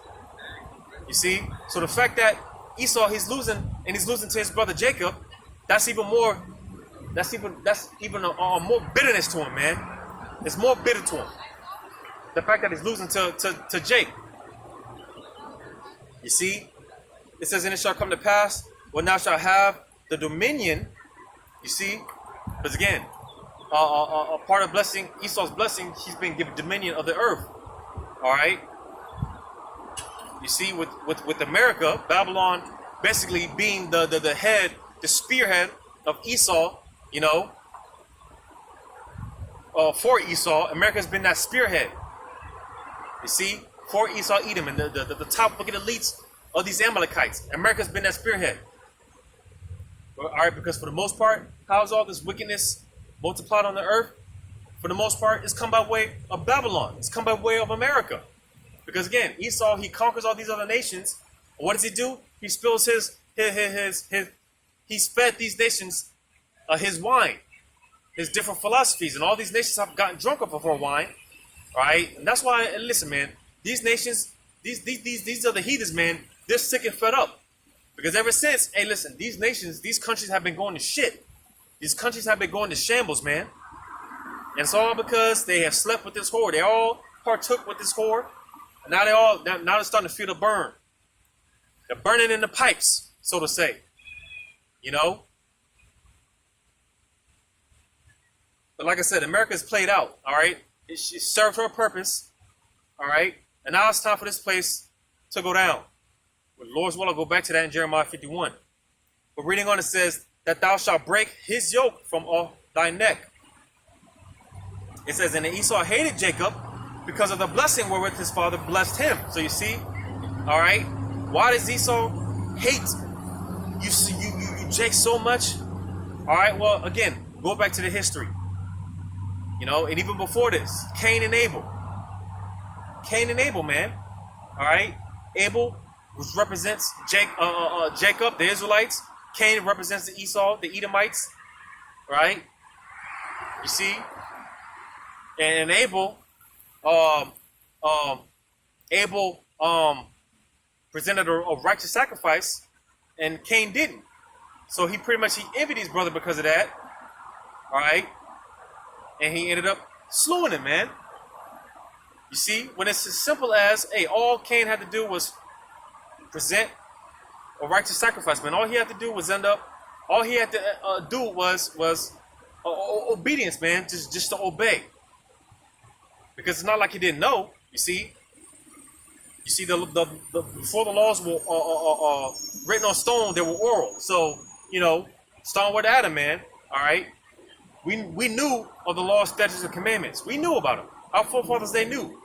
You see? So the fact that Esau, he's losing, and he's losing to his brother Jacob, that's even more bitterness to him, man. It's more bitter to him. The fact that he's losing to Jake. You see? It says, "And it shall come to pass when thou shalt have the dominion." You see? Because again, a part of blessing, Esau's blessing, he's been given dominion of the earth. All right? You see, with America, Babylon basically being the head, the spearhead of Esau, you know, for Esau. America's been that spearhead. You see, for Esau, Edom, and the top wicked elites of these Amalekites. America's been that spearhead. All right, because for the most part, how's all this wickedness multiplied on the earth? For the most part, it's come by way of Babylon. It's come by way of America. Because again, Esau, he conquers all these other nations. What does he do? He spills he's fed these nations his wine, his different philosophies, and all these nations have gotten drunk off of her wine. All right, and that's why, listen, man, these nations, these other heathens, man, they're sick and fed up. Because ever since, hey, listen, these nations, these countries have been going to shit. These countries have been going to shambles, man. And it's all because they have slept with this whore. They all partook with this whore. And now they're starting to feel the burn. They're burning in the pipes, so to say. You know? But like I said, America's played out, all right? It served her purpose, all right? And now it's time for this place to go down. With Lord's will, I'll go back to that in Jeremiah 51. But reading on, it says that thou shalt break his yoke from off thy neck. It says, and Esau hated Jacob because of the blessing wherewith his father blessed him. So you see, all right, why does Esau hate you Jake so much? All right, well, again, go back to the history. You know, and even before this, Cain and Abel. Cain and Abel, man. All right, Abel, which represents Jacob, the Israelites. Cain represents the Esau, the Edomites. Right? You see? And Abel, presented a righteous sacrifice, and Cain didn't. So he envied his brother because of that. All right? And he ended up slewing him, man. You see? When it's as simple as, hey, all Cain had to do was present a righteous sacrifice, man. All he had to do was obedience, man. Just to obey. Because it's not like he didn't know. You see, the before the laws were written on stone, they were oral. So you know, stone with Adam, man. All right, we knew of the law, statutes, and commandments. We knew about them. Our forefathers, they knew.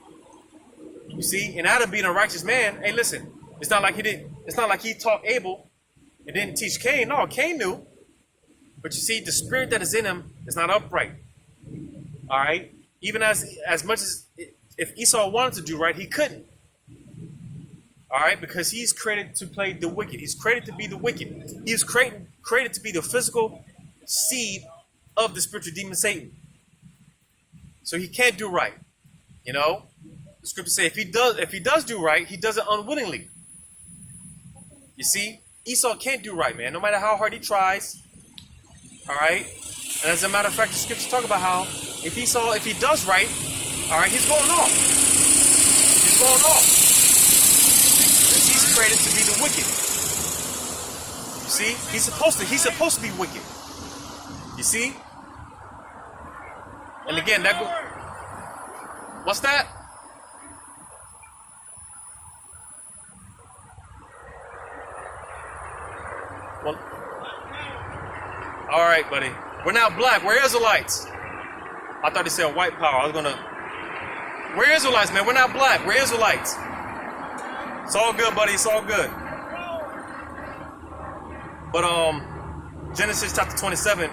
You see, and Adam being a righteous man, hey, listen, it's not like he didn't. It's not like he taught Abel and didn't teach Cain. No, Cain knew. But you see, the spirit that is in him is not upright. All right. Even as much as if Esau wanted to do right, he couldn't. All right, because he's created to play the wicked. He's created to be the wicked. He's created to be the physical seed of the spiritual demon Satan. So he can't do right. You know, the scriptures say if he does do right, he does it unwillingly. You see, Esau can't do right, man. No matter how hard he tries. All right, and as a matter of fact, the scriptures talk about how if he does right, all right, he's going off. He's going off. Because he's created to be the wicked. You see? He's supposed to be wicked. You see? And again, what's that? Well, all right, buddy. We're not black. We're Israelites. I thought he said white power. We're Israelites, man. We're not black. We're Israelites. It's all good, buddy. It's all good. But Genesis chapter 27,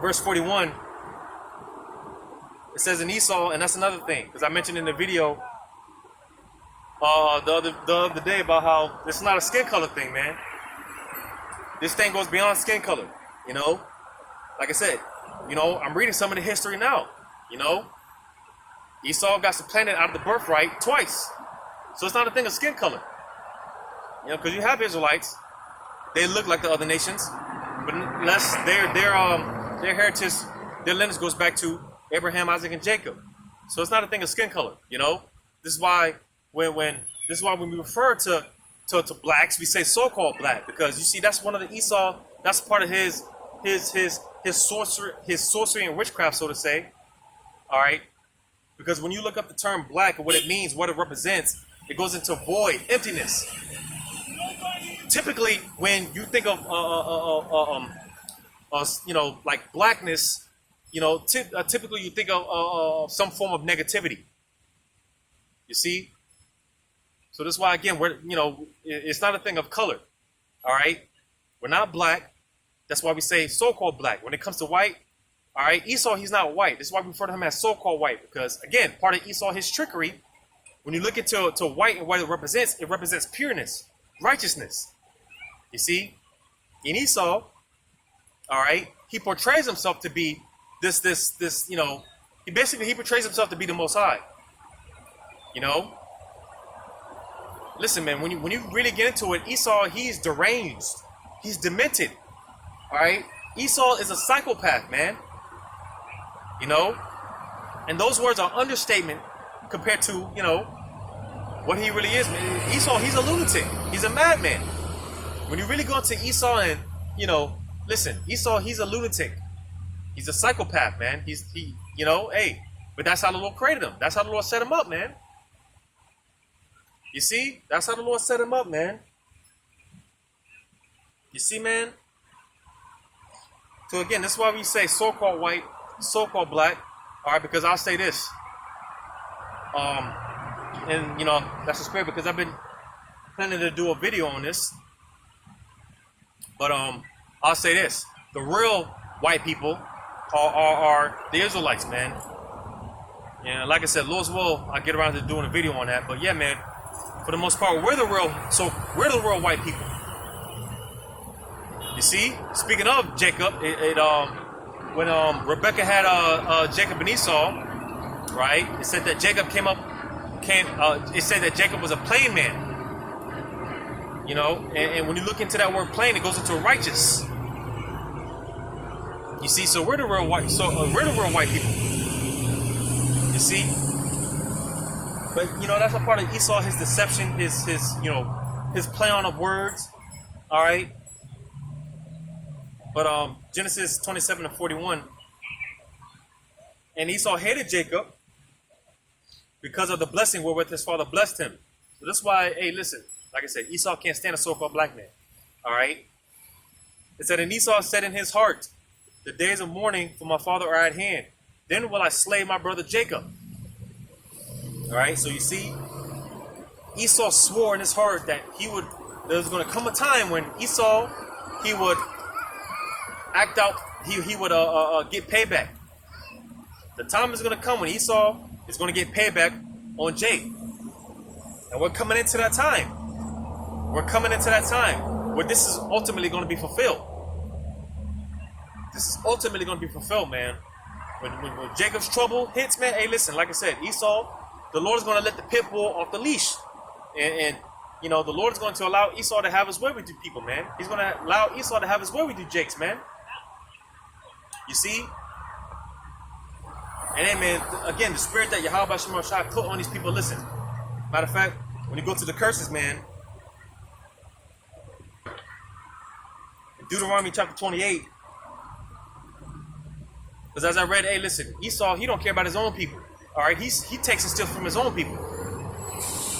verse 41, it says in Esau, and that's another thing, because I mentioned in the video the other day about how this is not a skin color thing, man. This thing goes beyond skin color, you know? Like I said, you know, I'm reading some of the history now, you know? Esau got supplanted out of the birthright twice. So it's not a thing of skin color. You know, because you have Israelites, they look like the other nations, but unless their heritage, their lineage goes back to Abraham, Isaac, and Jacob. So it's not a thing of skin color, you know? This is why when we refer to blacks, we say so-called black, because you see that's one of the Esau, that's part of his sorcery and witchcraft, so to say. All right, because when you look up the term black and what it means, what it represents, it goes into void, emptiness. typically when you think of like blackness, typically you think of some form of negativity. You see, so that's why again it's not a thing of color. All right, we're not black. That's why we say so-called black. When it comes to white, all right, Esau, he's not white. This is why we refer to him as so-called white, because again, part of Esau, his trickery. When you look into white and what it represents pureness, righteousness. You see, in Esau, all right, he portrays himself to be this, he portrays himself to be the Most High. Listen, man, when you really get into it, Esau, he's deranged. He's demented. All right? Esau is a psychopath, man. And those words are understatement compared to, what he really is, man. Esau, he's a lunatic. He's a madman. When you really go into Esau and, listen, Esau, he's a lunatic. He's a psychopath, man. But that's how the Lord created him. That's how the Lord set him up, man. You see? That's how the Lord set him up, man. You see, man? So again, that's why we say so-called white, so-called black. All right, because I'll say this. And that's the spirit, because I've been planning to do a video on this. But I'll say this. The real white people are the Israelites, man. And like I said, Lord's will, I'll get around to doing a video on that. But yeah, man, for the most part, we're the real white people. You see, speaking of Jacob, when Rebecca had Jacob and Esau, right? It said that Jacob it said that Jacob was a plain man. And when you look into that word plain, it goes into righteous. You see, so we're the real white. We're the real white people. You see, but that's a part of Esau, his deception, his play on of words. All right. But Genesis 27:41, and Esau hated Jacob because of the blessing wherewith his father blessed him. So that's why, hey, listen, like I said, Esau can't stand a so-called black man. All right. It said, and Esau said in his heart, the days of mourning for my father are at hand. Then will I slay my brother Jacob. All right. So you see, Esau swore in his heart that there was going to come a time when Esau, he would act out, he would get payback. The time is going to come when Esau is going to get payback on Jake. And we're coming into that time. We're coming into that time where this is ultimately going to be fulfilled. This is ultimately going to be fulfilled, man. When Jacob's trouble hits, man, hey, listen, like I said, Esau, the Lord is going to let the pit bull off the leash. And the Lord is going to allow Esau to have his way with you people, man. He's going to allow Esau to have his way with you Jakes, man. You see? And then, man, again, the spirit that Yahweh Shema Shai put on these people, listen. Matter of fact, when you go to the curses, man, in Deuteronomy chapter 28, because as I read, hey, listen, Esau, he don't care about his own people. All right? He takes and steals from his own people.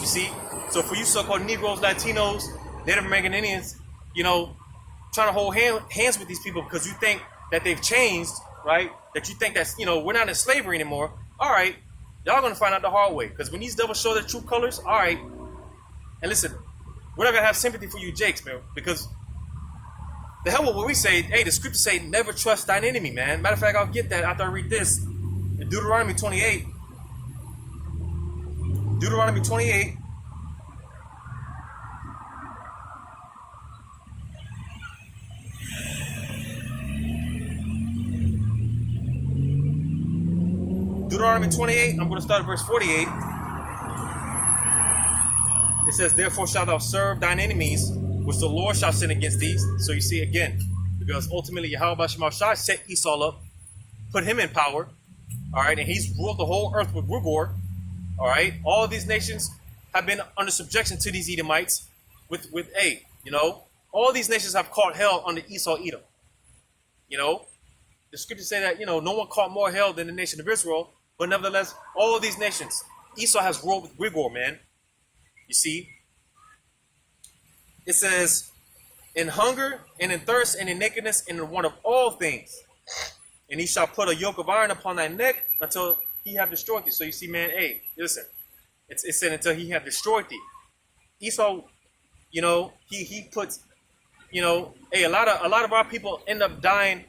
You see? So for you so-called Negroes, Latinos, Native American Indians, trying to hold hands with these people because you think that they've changed, right? That you think that's, we're not in slavery anymore. All right, y'all gonna find out the hard way. Because when these devils show their true colors, all right. And listen, we're not gonna have sympathy for you Jakes, man. Because the hell with what we say, hey, the scriptures say never trust thine enemy, man. Matter of fact, I'll get that after I read this. In Deuteronomy 28. Deuteronomy 28. Deuteronomy 28, I'm going to start at verse 48. It says, therefore shalt thou serve thine enemies, which the Lord shall send against thee. So you see again, because ultimately Yahweh Shema Shai set Esau up, put him in power, all right, and he's ruled the whole earth with rigor, all right. All of these nations have been under subjection to these Edomites with all these nations have caught hell under Esau Edom. The scriptures say that, no one caught more hell than the nation of Israel. But nevertheless, all of these nations, Esau has ruled with rigor, man. You see? It says, in hunger and in thirst and in nakedness and in want of all things. And he shall put a yoke of iron upon thy neck until he have destroyed thee. So you see, man, hey, listen. It said until he have destroyed thee. Esau, he puts, hey, a lot of our people end up dying.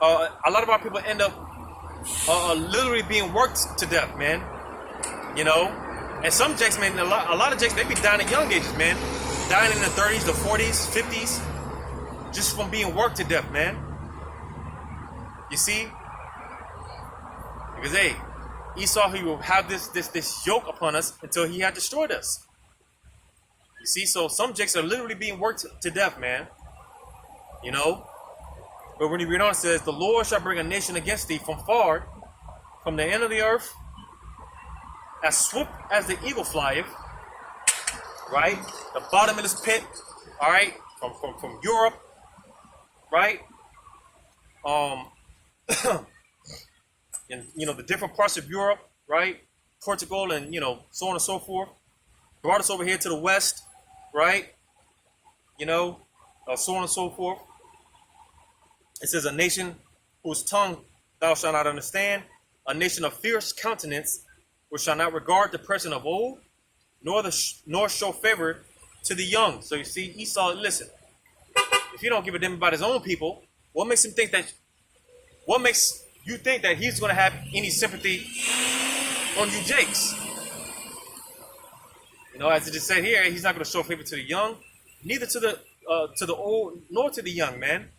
A lot of our people end up literally being worked to death, man. And some jakes, man, a lot of jakes, they be dying at young ages, man. Dying in the 30s, the 40s, 50s, just from being worked to death, man. You see? Because, hey, Esau, he will have this yoke upon us until he had destroyed us. You see? So some jakes are literally being worked to death, man. But when you read on, it says, the Lord shall bring a nation against thee from far, from the end of the earth, as swift as the eagle flieth, right? The bottom of this pit, all right, from Europe, right? And the different parts of Europe, right? Portugal and so on and so forth. Brought us over here to the west, right? So on and so forth. It says a nation whose tongue thou shalt not understand, a nation of fierce countenance, which shall not regard the person of old, nor show favor to the young. So you see, Esau, listen, if he don't give a damn about his own people, what makes you think that he's going to have any sympathy on you jakes? As it just said here, he's not going to show favor to the young, neither to the old, nor to the young, man.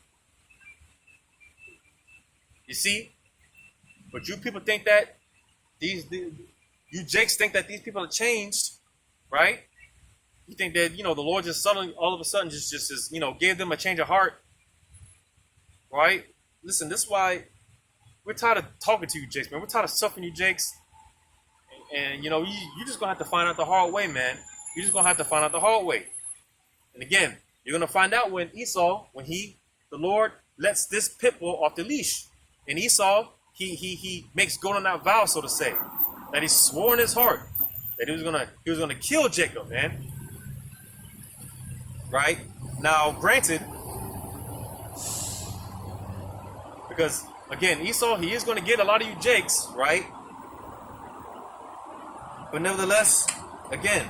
You see? But you people think that you jakes think that these people are changed, right? You think that, the Lord just suddenly, all of a sudden, just gave them a change of heart, right? Listen, this is why we're tired of talking to you jakes, man. We're tired of suffering you jakes. And you just going to have to find out the hard way, man. You're just going to have to find out the hard way. And again, you're going to find out when Esau, the Lord lets this pit bull off the leash. And Esau, he makes good on that vow, so to say, that he swore in his heart that he was gonna kill Jacob, man. Right? Now, granted, because again, Esau, he is gonna get a lot of you jakes, right? But nevertheless, again,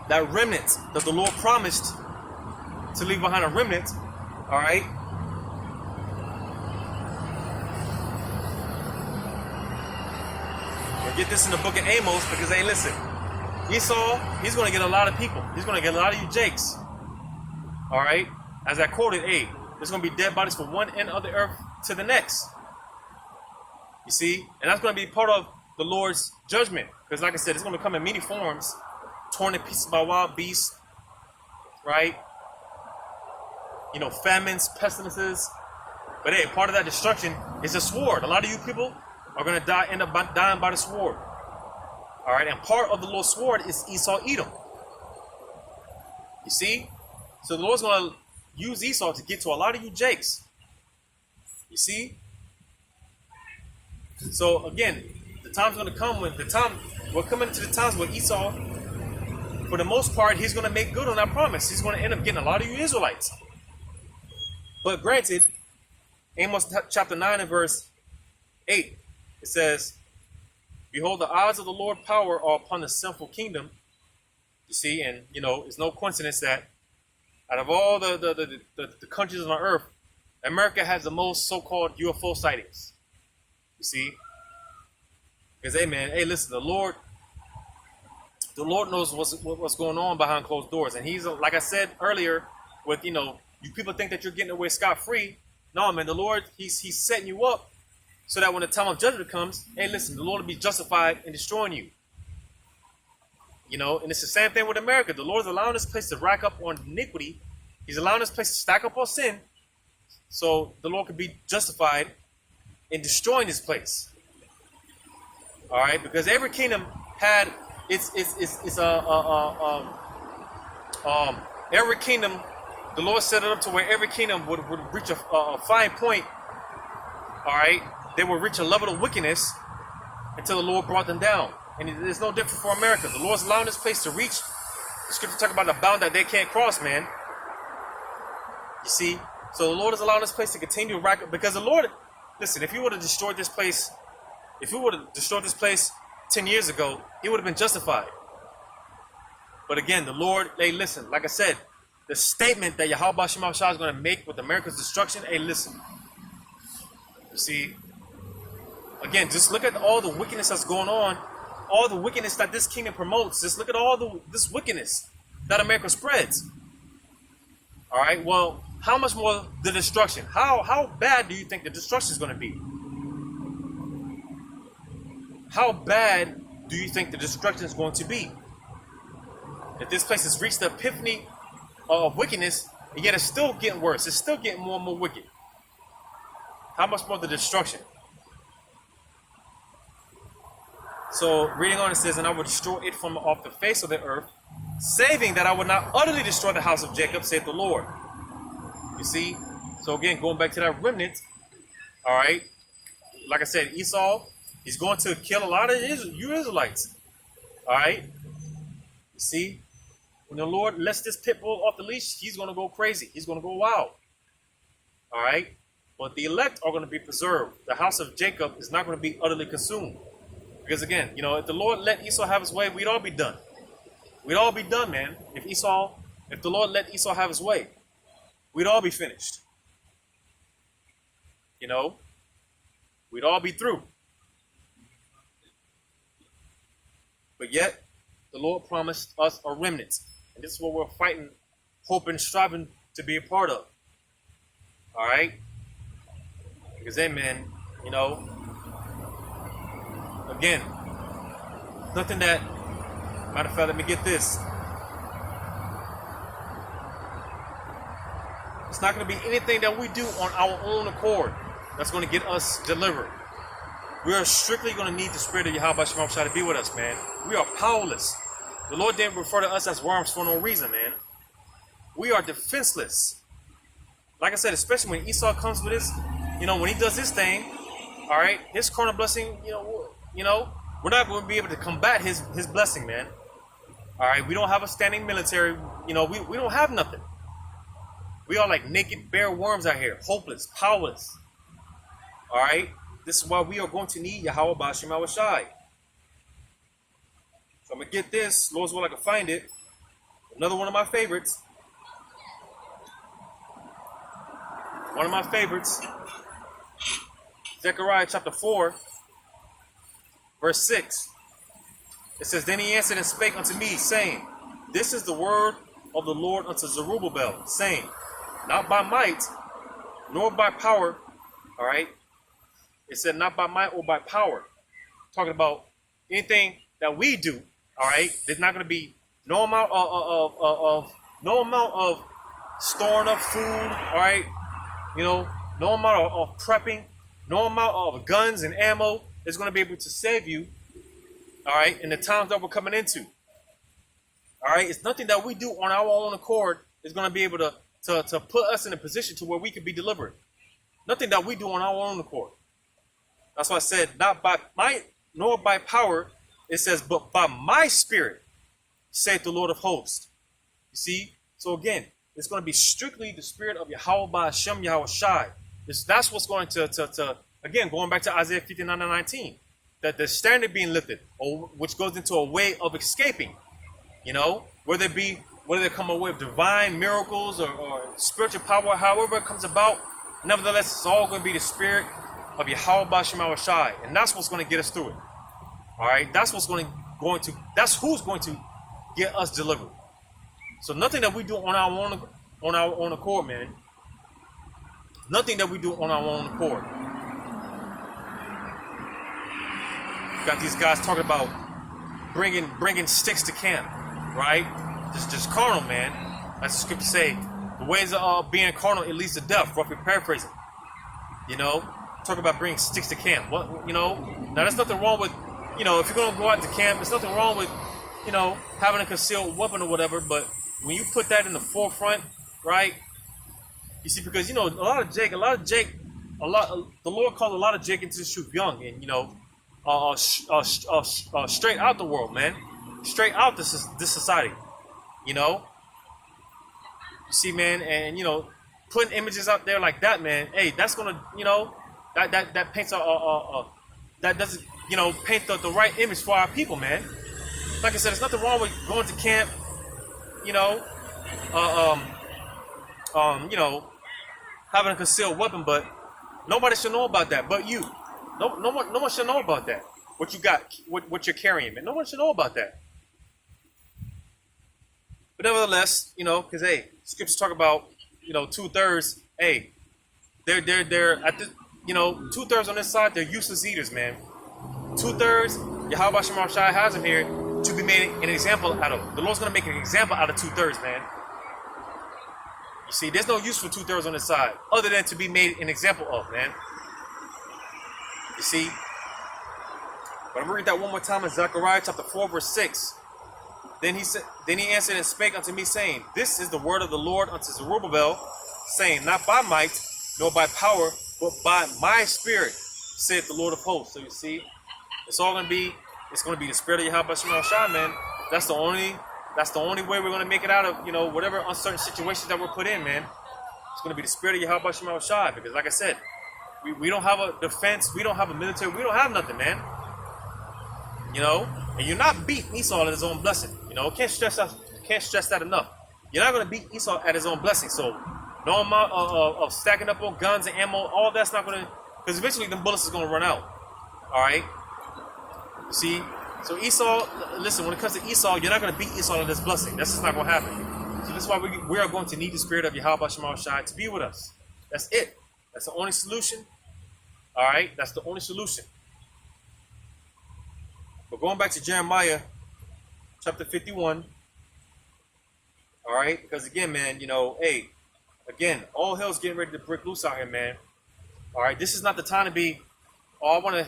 that remnant that the Lord promised to leave behind a remnant, all right? Get this in the book of Amos, because, hey, listen, Esau, he's going to get a lot of people. He's going to get a lot of you jakes. All right? As I quoted, hey, there's going to be dead bodies from one end of the earth to the next. You see? And that's going to be part of the Lord's judgment. Because, like I said, it's going to come in many forms, torn in pieces by wild beasts, right? Famines, pestilences. But, hey, part of that destruction is a sword. A lot of you people are going to end up dying by the sword. All right, and part of the Lord's sword is Esau Edom. You see? So the Lord's going to use Esau to get to a lot of you jakes. You see? So again, the time's going to come we're coming into the times where Esau, for the most part, he's going to make good on that promise. He's going to end up getting a lot of you Israelites. But granted, Amos chapter 9 and verse 8, it says, behold, the eyes of the Lord power are upon the sinful kingdom. You see, and it's no coincidence that out of all the countries on earth, America has the most so-called UFO sightings. You see? Because, hey man, hey listen, the Lord knows what's going on behind closed doors. And he's, like I said earlier, with you people think that you're getting away scot-free. No, man, the Lord, he's setting you up so that when the time of judgment comes, hey, listen, the Lord will be justified in destroying you. And it's the same thing with America. The Lord's allowing this place to rack up on iniquity. He's allowing this place to stack up on sin, so the Lord could be justified in destroying this place. All right, because every kingdom had every kingdom. The Lord set it up to where every kingdom would reach a fine point. All right. They will reach a level of wickedness until the Lord brought them down. And it's no different for America. The Lord's allowing this place to reach. The scripture talk about the bound that they can't cross, man. You see? So the Lord is allowing this place to continue to rack up, because the Lord, listen, if he would have destroyed this place, 10 years ago, it would have been justified. But again, the Lord, hey, listen, like I said, the statement that Yahweh Shema Shah is going to make with America's destruction, hey, listen. You see, again, just look at all the wickedness that's going on, all the wickedness that this kingdom promotes. Just look at all this wickedness that America spreads. All right, well, how much more the destruction? How bad do you think the destruction is going to be? How bad do you think the destruction is going to be? If this place has reached the epiphany of wickedness, and yet it's still getting worse. It's still getting more and more wicked. How much more the destruction? So, reading on, it says, and I will destroy it from off the face of the earth, saving that I would not utterly destroy the house of Jacob, saith the Lord. You see? So again, going back to that remnant, all right, like I said, Esau, he's going to kill a lot of you Israelites. All right? You see? When the Lord lets this pit bull off the leash, he's going to go crazy. He's going to go wild. All right? But the elect are going to be preserved. The house of Jacob is not going to be utterly consumed. Because again, you know, if the Lord let Esau have his way, we'd all be done. We'd all be done, man. If the Lord let Esau have his way, we'd all be finished. You know? We'd all be through. But yet, the Lord promised us a remnant. And this is what we're fighting, hoping, striving to be a part of. All right? Because then, man, you know, again, nothing that, matter of fact, let me get this. It's not going to be anything that we do on our own accord that's going to get us delivered. We are strictly going to need the Spirit of Yahweh Shema Shah to be with us, man. We are powerless. The Lord didn't refer to us as worms for no reason, man. We are defenseless. Like I said, especially when Esau comes with this, you know, when he does his thing, all right, his carnal blessing, you know, we're not going to be able to combat his blessing, man. All right, we don't have a standing military. You know, we don't have nothing. We are like naked, bare worms out here, hopeless, powerless. All right, this is why we are going to need Yahweh Ba'Shem Awashai. So I'm going to get this, Lord's will I can find it. Another one of my favorites. One of my favorites. Zechariah chapter 4, verse 6. It says, then he answered and spake unto me, saying, this is the word of the Lord unto Zerubbabel, saying, not by might, nor by power. All right. It said, not by might or by power. Talking about anything that we do. All right. There's not going to be no amount of storing up food. All right. You know, no amount of prepping, no amount of guns and ammo is going to be able to save you. All right. In the times that we're coming into. All right. It's nothing that we do on our own accord is going to be able to put us in a position to where we can be delivered. Nothing that we do on our own accord. That's why I said, not by might nor by power. It says, but by my spirit, saith the Lord of hosts. You see? So again, it's going to be strictly the spirit of Yahweh Ba'Shem Yahweh Shai. That's what's going to again, going back to Isaiah 59:19, that the standard being lifted, or which goes into a way of escaping. You know, whether they come away with divine miracles or spiritual power, however it comes about, nevertheless, it's all going to be the spirit of Yahweh Ba'Shem Yahweh Shai, and that's what's going to get us through it. All right, that's what's that's who's going to get us delivered. So nothing that we do on our own accord, man. Nothing that we do on our own accord. Got these guys talking about bringing sticks to camp, right? Just carnal, man. As the scripture say, the ways of being carnal, it leads to death. Roughly paraphrasing. You know, talk about bringing sticks to camp. What, you know? Now there's nothing wrong with, you know, if you're gonna go out to camp, there's nothing wrong with, you know, having a concealed weapon or whatever. But when you put that in the forefront, right? You see, because you know, the Lord called a lot of Jake into this truth young, and you know, straight out the world, man, straight out this society, you know. You see, man, and you know, putting images out there like that, man, hey, that's gonna, that paints that doesn't, paint the right image for our people, man. Like I said, there's nothing wrong with going to camp, you know, uh, having a concealed weapon, but nobody should know about that, but you. No one should know about that. What you got, what you're carrying, man. No one should know about that. But nevertheless, because hey, scriptures talk about, 2/3. Hey, they're at the, 2/3 on this side. They're useless eaters, man. 2/3. Yahweh Shem Shai has them here to be made an example out of. The Lord's gonna make an example out of 2/3, man. You see, there's no use for 2/3 on this side other than to be made an example of, man. You see. But I'm gonna read that one more time in Zechariah chapter 4, verse 6. Then he answered and spake unto me, saying, This is the word of the Lord unto Zerubbabel, saying, Not by might, nor by power, but by my spirit, saith the Lord of hosts. So you see, it's gonna be the spirit of Yahweh Shem Shai, man. That's the only way we're gonna make it out of, whatever uncertain situations that we're put in, man. It's gonna be the spirit of Yahweh Shem Shai, because like I said, we don't have a defense, we don't have a military, we don't have nothing, man. And you're not beating Esau at his own blessing. Can't stress that enough. You're not going to beat Esau at his own blessing. So no amount of stacking up on guns and ammo, all that's not going to, because eventually them bullets is going to run out. All right. See, so Esau, listen, when it comes to Esau, you're not going to beat Esau at his blessing. That's just not going to happen. So this is why we are going to need the spirit of Yahweh Shem Shai to be with us. That's it. That's the only solution. All right. That's the only solution. But going back to Jeremiah chapter 51, all right, because again, man, hey, again, all hell's getting ready to break loose out here, man. All right, this is not the time to be, I want to,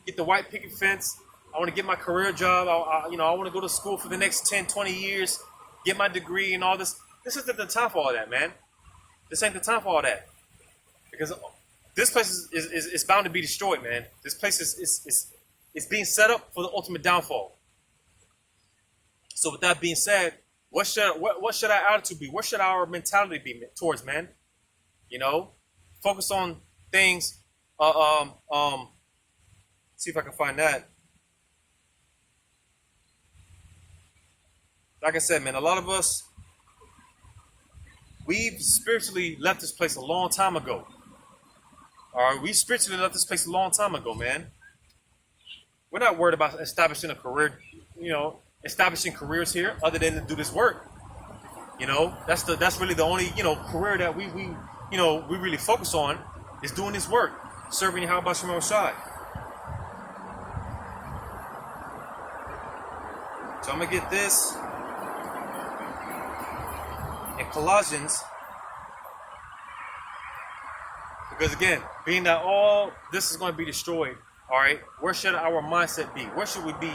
get the white picket fence. I want to get my career job. I want to go to school for the next 10, 20 years, get my degree and all this. This isn't the time for all that, man. This ain't the time for all that. Because this place is bound to be destroyed, man. This place is being set up for the ultimate downfall. So with that being said, what should our attitude be? What should our mentality be towards, man? Focus on things. See if I can find that. Like I said, man, a lot of us, we've spiritually left this place a long time ago. All right, we spiritually left this place a long time ago, man. We're not worried about establishing a career, establishing careers here other than to do this work. That's really the only, career that we really focus on is doing this work, serving Yahweh Shem Shai. So I'm going to get this in Colossians. Because again, being that all this is going to be destroyed, all right, where should our mindset be? Where should we be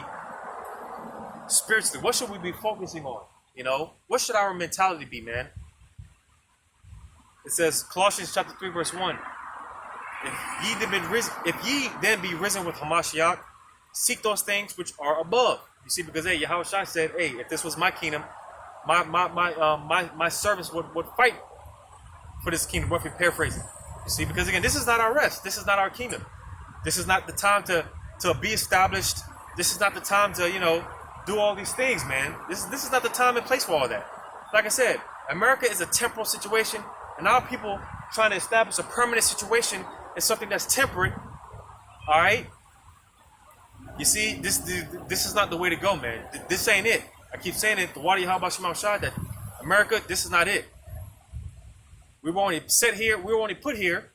spiritually? What should we be focusing on? What should our mentality be, man? It says, Colossians chapter 3, verse 1. If ye then be risen with Hamashiach, seek those things which are above. You see, because hey, Yahweh Shai said, hey, if this was my kingdom, my servants would fight for this kingdom. Roughly paraphrasing. You see, because again, this is not our rest. This is not our kingdom. This is not the time to be established. This is not the time to, do all these things, man. This is not the time and place for all that. Like I said, America is a temporal situation, and our people trying to establish a permanent situation is something that's temporary. All right? You see, this is not the way to go, man. This ain't it. I keep saying it. The Wadi Yahweh Shem Shai, that America, this is not it. We were only set here. We were only put here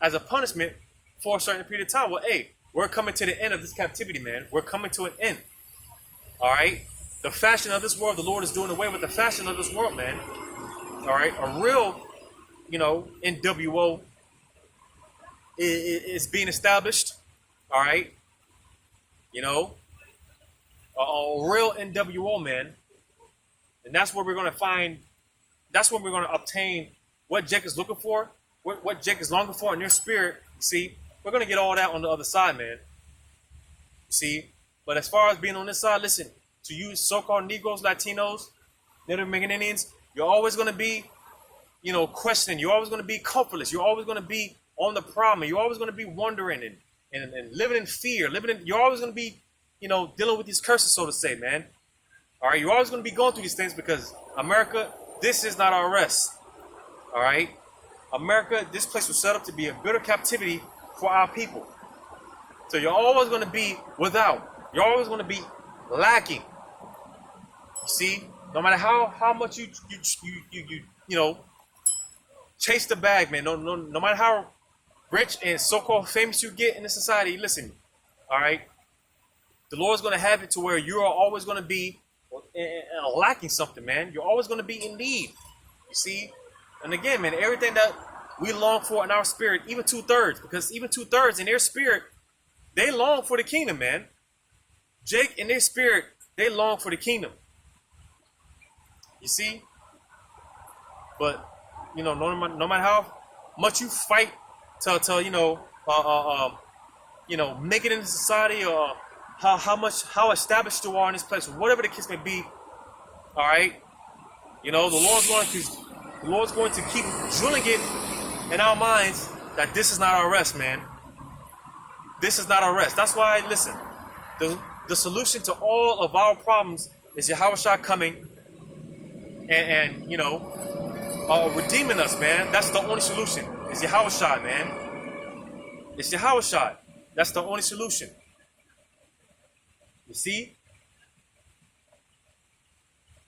as a punishment for a certain period of time. Well, hey, we're coming to the end of this captivity, man. We're coming to an end. All right? The fashion of this world, the Lord is doing away with the fashion of this world, man. All right? A real, NWO is being established. All right? A real NWO, man. And that's where we're going to find, that's where we're going to obtain what Jake is looking for, what Jake is longing for in your spirit. You see, we're going to get all that on the other side, man. You see, but as far as being on this side, listen, to you so-called Negroes, Latinos, Native American Indians, you're always going to be questioning. You're always going to be comfortless. You're always going to be on the problem. You're always going to be wondering and living in fear. You're always going to be, dealing with these curses, so to say, man. All right, you're always going to be going through these things because America, this is not our rest. All right, America, this place was set up to be a bitter captivity for our people. So you're always going to be without. You're always going to be lacking. You see, no matter how much you chase the bag, man. No matter how rich and so-called famous you get in this society, listen, all right, the Lord's going to have it to where you are always going to be lacking something, man. You're always going to be in need. You see, and again, man, everything that we long for in our spirit, even 2/3, because even 2/3 in their spirit, they long for the kingdom, man. Jake in their spirit, they long for the kingdom. You see, but no matter how much you fight to make it into society, or how established you are in this place, or whatever the case may be, all right, the Lord's going to keep drilling it in our minds that this is not our rest, man. This is not our rest. That's why, listen, the solution to all of our problems is Yahushua coming and redeeming us, man. That's the only solution. It's Yahushua, man. It's Yahushua. That's the only solution. You see?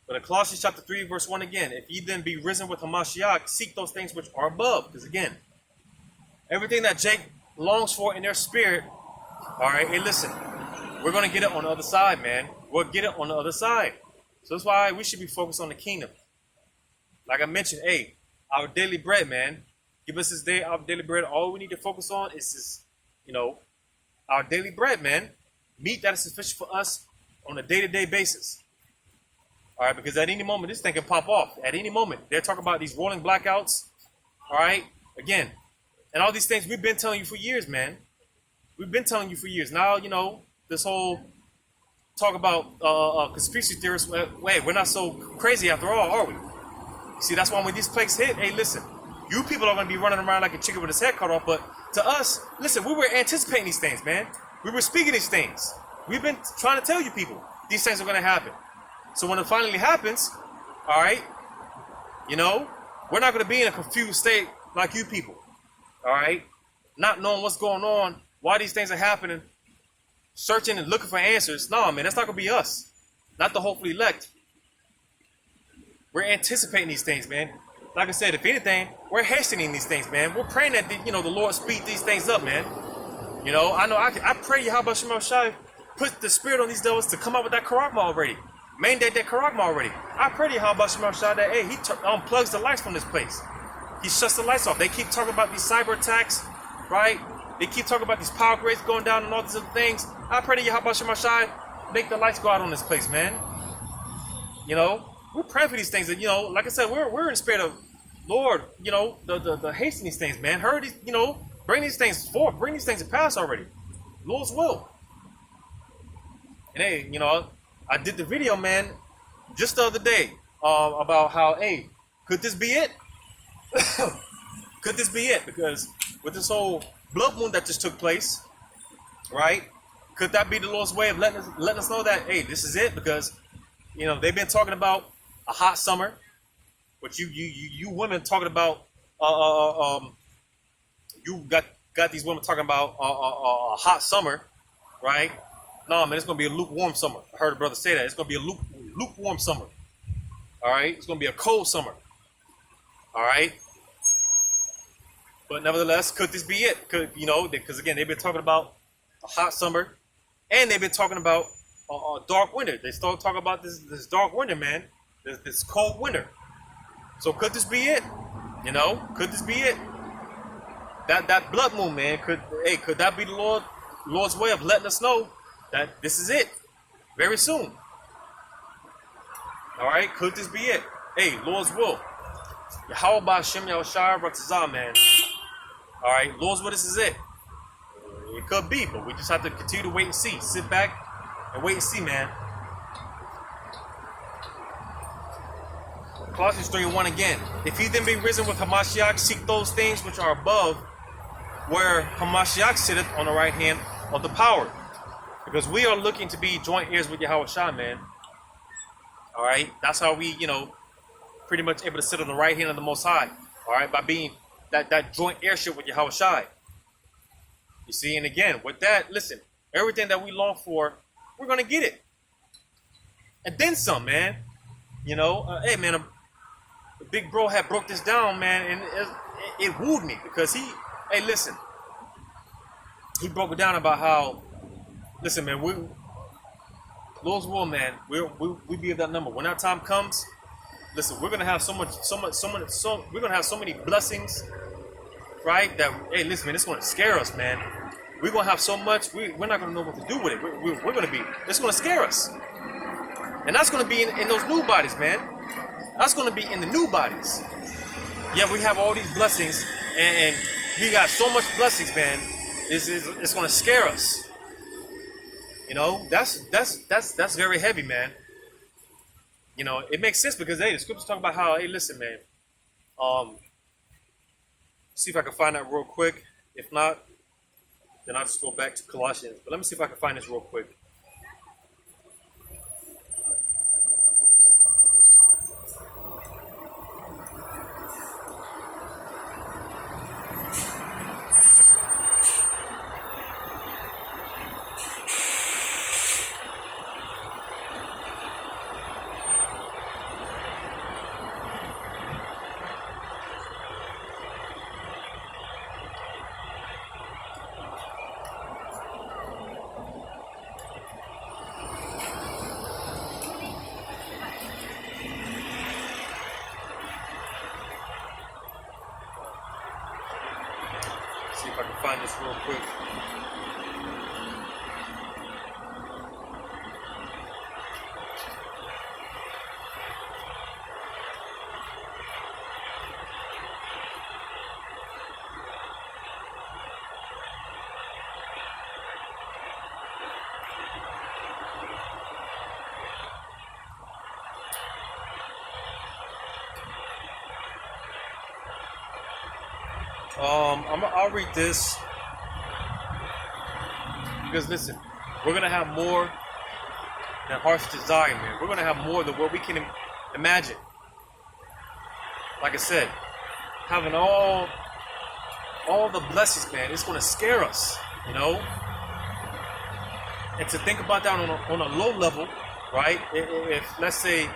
But in Colossians chapter 3, verse 1 again, if ye then be risen with Hamashiach, seek those things which are above. Because again, everything that Jake longs for in their spirit, all right, hey, listen, we're going to get it on the other side, man. We'll get it on the other side. So that's why we should be focused on the kingdom. Like I mentioned, hey, our daily bread, man. Give us this day our daily bread. All we need to focus on is this, our daily bread, man. Meat that is sufficient for us on a day-to-day basis. All right, because at any moment, this thing can pop off. At any moment, they're talking about these rolling blackouts. All right, again, and all these things we've been telling you for years, man. We've been telling you for years. Now, this whole talk about conspiracy theorists. Wait, we're not so crazy after all, are we? See, that's why when these plagues hit, hey, listen, you people are going to be running around like a chicken with his head cut off. But to us, listen, we were anticipating these things, man. We were speaking these things. We've been trying to tell you people these things are going to happen. So when it finally happens, all right, we're not going to be in a confused state like you people, all right, not knowing what's going on, why these things are happening, searching and looking for answers. No, man, that's not going to be us, not the hopefully elect. We're anticipating these things, man. Like I said, if anything, we're hastening these things, man. We're praying that the Lord speed these things up, man. I pray Yahweh Shem Shai put the spirit on these devils to come out with that karagma already. Mandate that karagma already. I pray to Yahweh Shem Shai that, hey, he unplugs the lights from this place. He shuts the lights off. They keep talking about these cyber attacks, right? They keep talking about these power grids going down and all these other things. I pray to Yahweh Shem Shai make the lights go out on this place, man. We're praying for these things that, like I said, we're in the spirit of, Lord, the hasten these things, man. Hurry these, bring these things forth, bring these things to pass already. Lord's will. And hey, I did the video, man, just the other day, about how, hey, could this be it? Could this be it? Because with this whole blood moon that just took place, right? Could that be the Lord's way of letting us know that, hey, this is it? Because, they've been talking about a hot summer, but you women talking about you got these women talking about a hot summer, right? No, man, it's gonna be a lukewarm summer. I heard a brother say that. It's gonna be a lukewarm summer. All right, it's gonna be a cold summer. All right, but nevertheless, could this be it? Because again, they've been talking about a hot summer, and they've been talking about a dark winter. They still talk about this dark winter, man. This cold winter. So could this be it? Could this be it? That blood moon, man. Could that be the Lord's way of letting us know that this is it very soon? All right, could this be it? Hey, Lord's will. Yahweh Shem Yahushua Ratzazah, man. All right, Lord's will, this is it. It could be, but we just have to continue to wait and see. Sit back and wait and see, man. Colossians 3:1 again. If he then be risen with Hamashiach, seek those things which are above, where Hamashiach sitteth on the right hand of the power. Because we are looking to be joint heirs with Yahweh Shai, man. All right? That's how we, pretty much able to sit on the right hand of the Most High. All right? By being that joint heirship with Yahweh Shai. You see? And again, with that, listen, everything that we long for, we're going to get it. And then some, man. Hey, man, the big bro had broke this down, man, and it wooed me because he broke it down about how, listen, man, Lord's will, man, we be of that number. When that time comes, listen, we're gonna have we're gonna have so many blessings, right? That, hey, listen, man, it's gonna scare us, man. We're gonna have so much, we're not gonna know what to do with it. We're gonna be, it's gonna scare us, and that's gonna be in those new bodies, man. That's gonna be in the new bodies. Yeah, we have all these blessings, and we got so much blessings, man. It's gonna scare us. That's very heavy, man. It makes sense because, hey, the scriptures talk about how, hey, listen, man. See if I can find that real quick. If not, then I'll just go back to Colossians. But let me see if I can find this real quick. See if I can find this real quick. I'll read this because, listen, we're gonna have more than heart's desire, man. We're gonna have more than what we can imagine. Like I said, having all the blessings, man, it's gonna scare us, And to think about that on a low level, right? If let's say,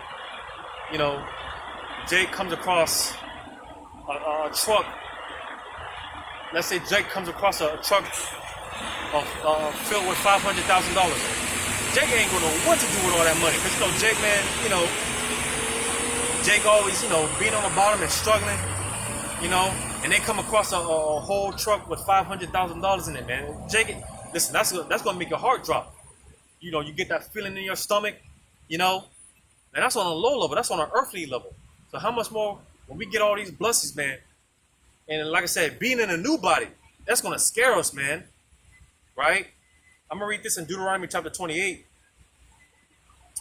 Jake comes across a truck. Let's say Jake comes across a truck filled with $500,000. Jake ain't gonna know what to do with all that money, because Jake, man, Jake always, being on the bottom and struggling, and they come across a whole truck with $500,000 in it, man. Jake, listen, that's gonna make your heart drop. You get that feeling in your stomach, and that's on a low level. That's on an earthly level. So how much more when we get all these blessings, man? And like I said, being in a new body, that's going to scare us, man. Right? I'm going to read this in Deuteronomy chapter 28,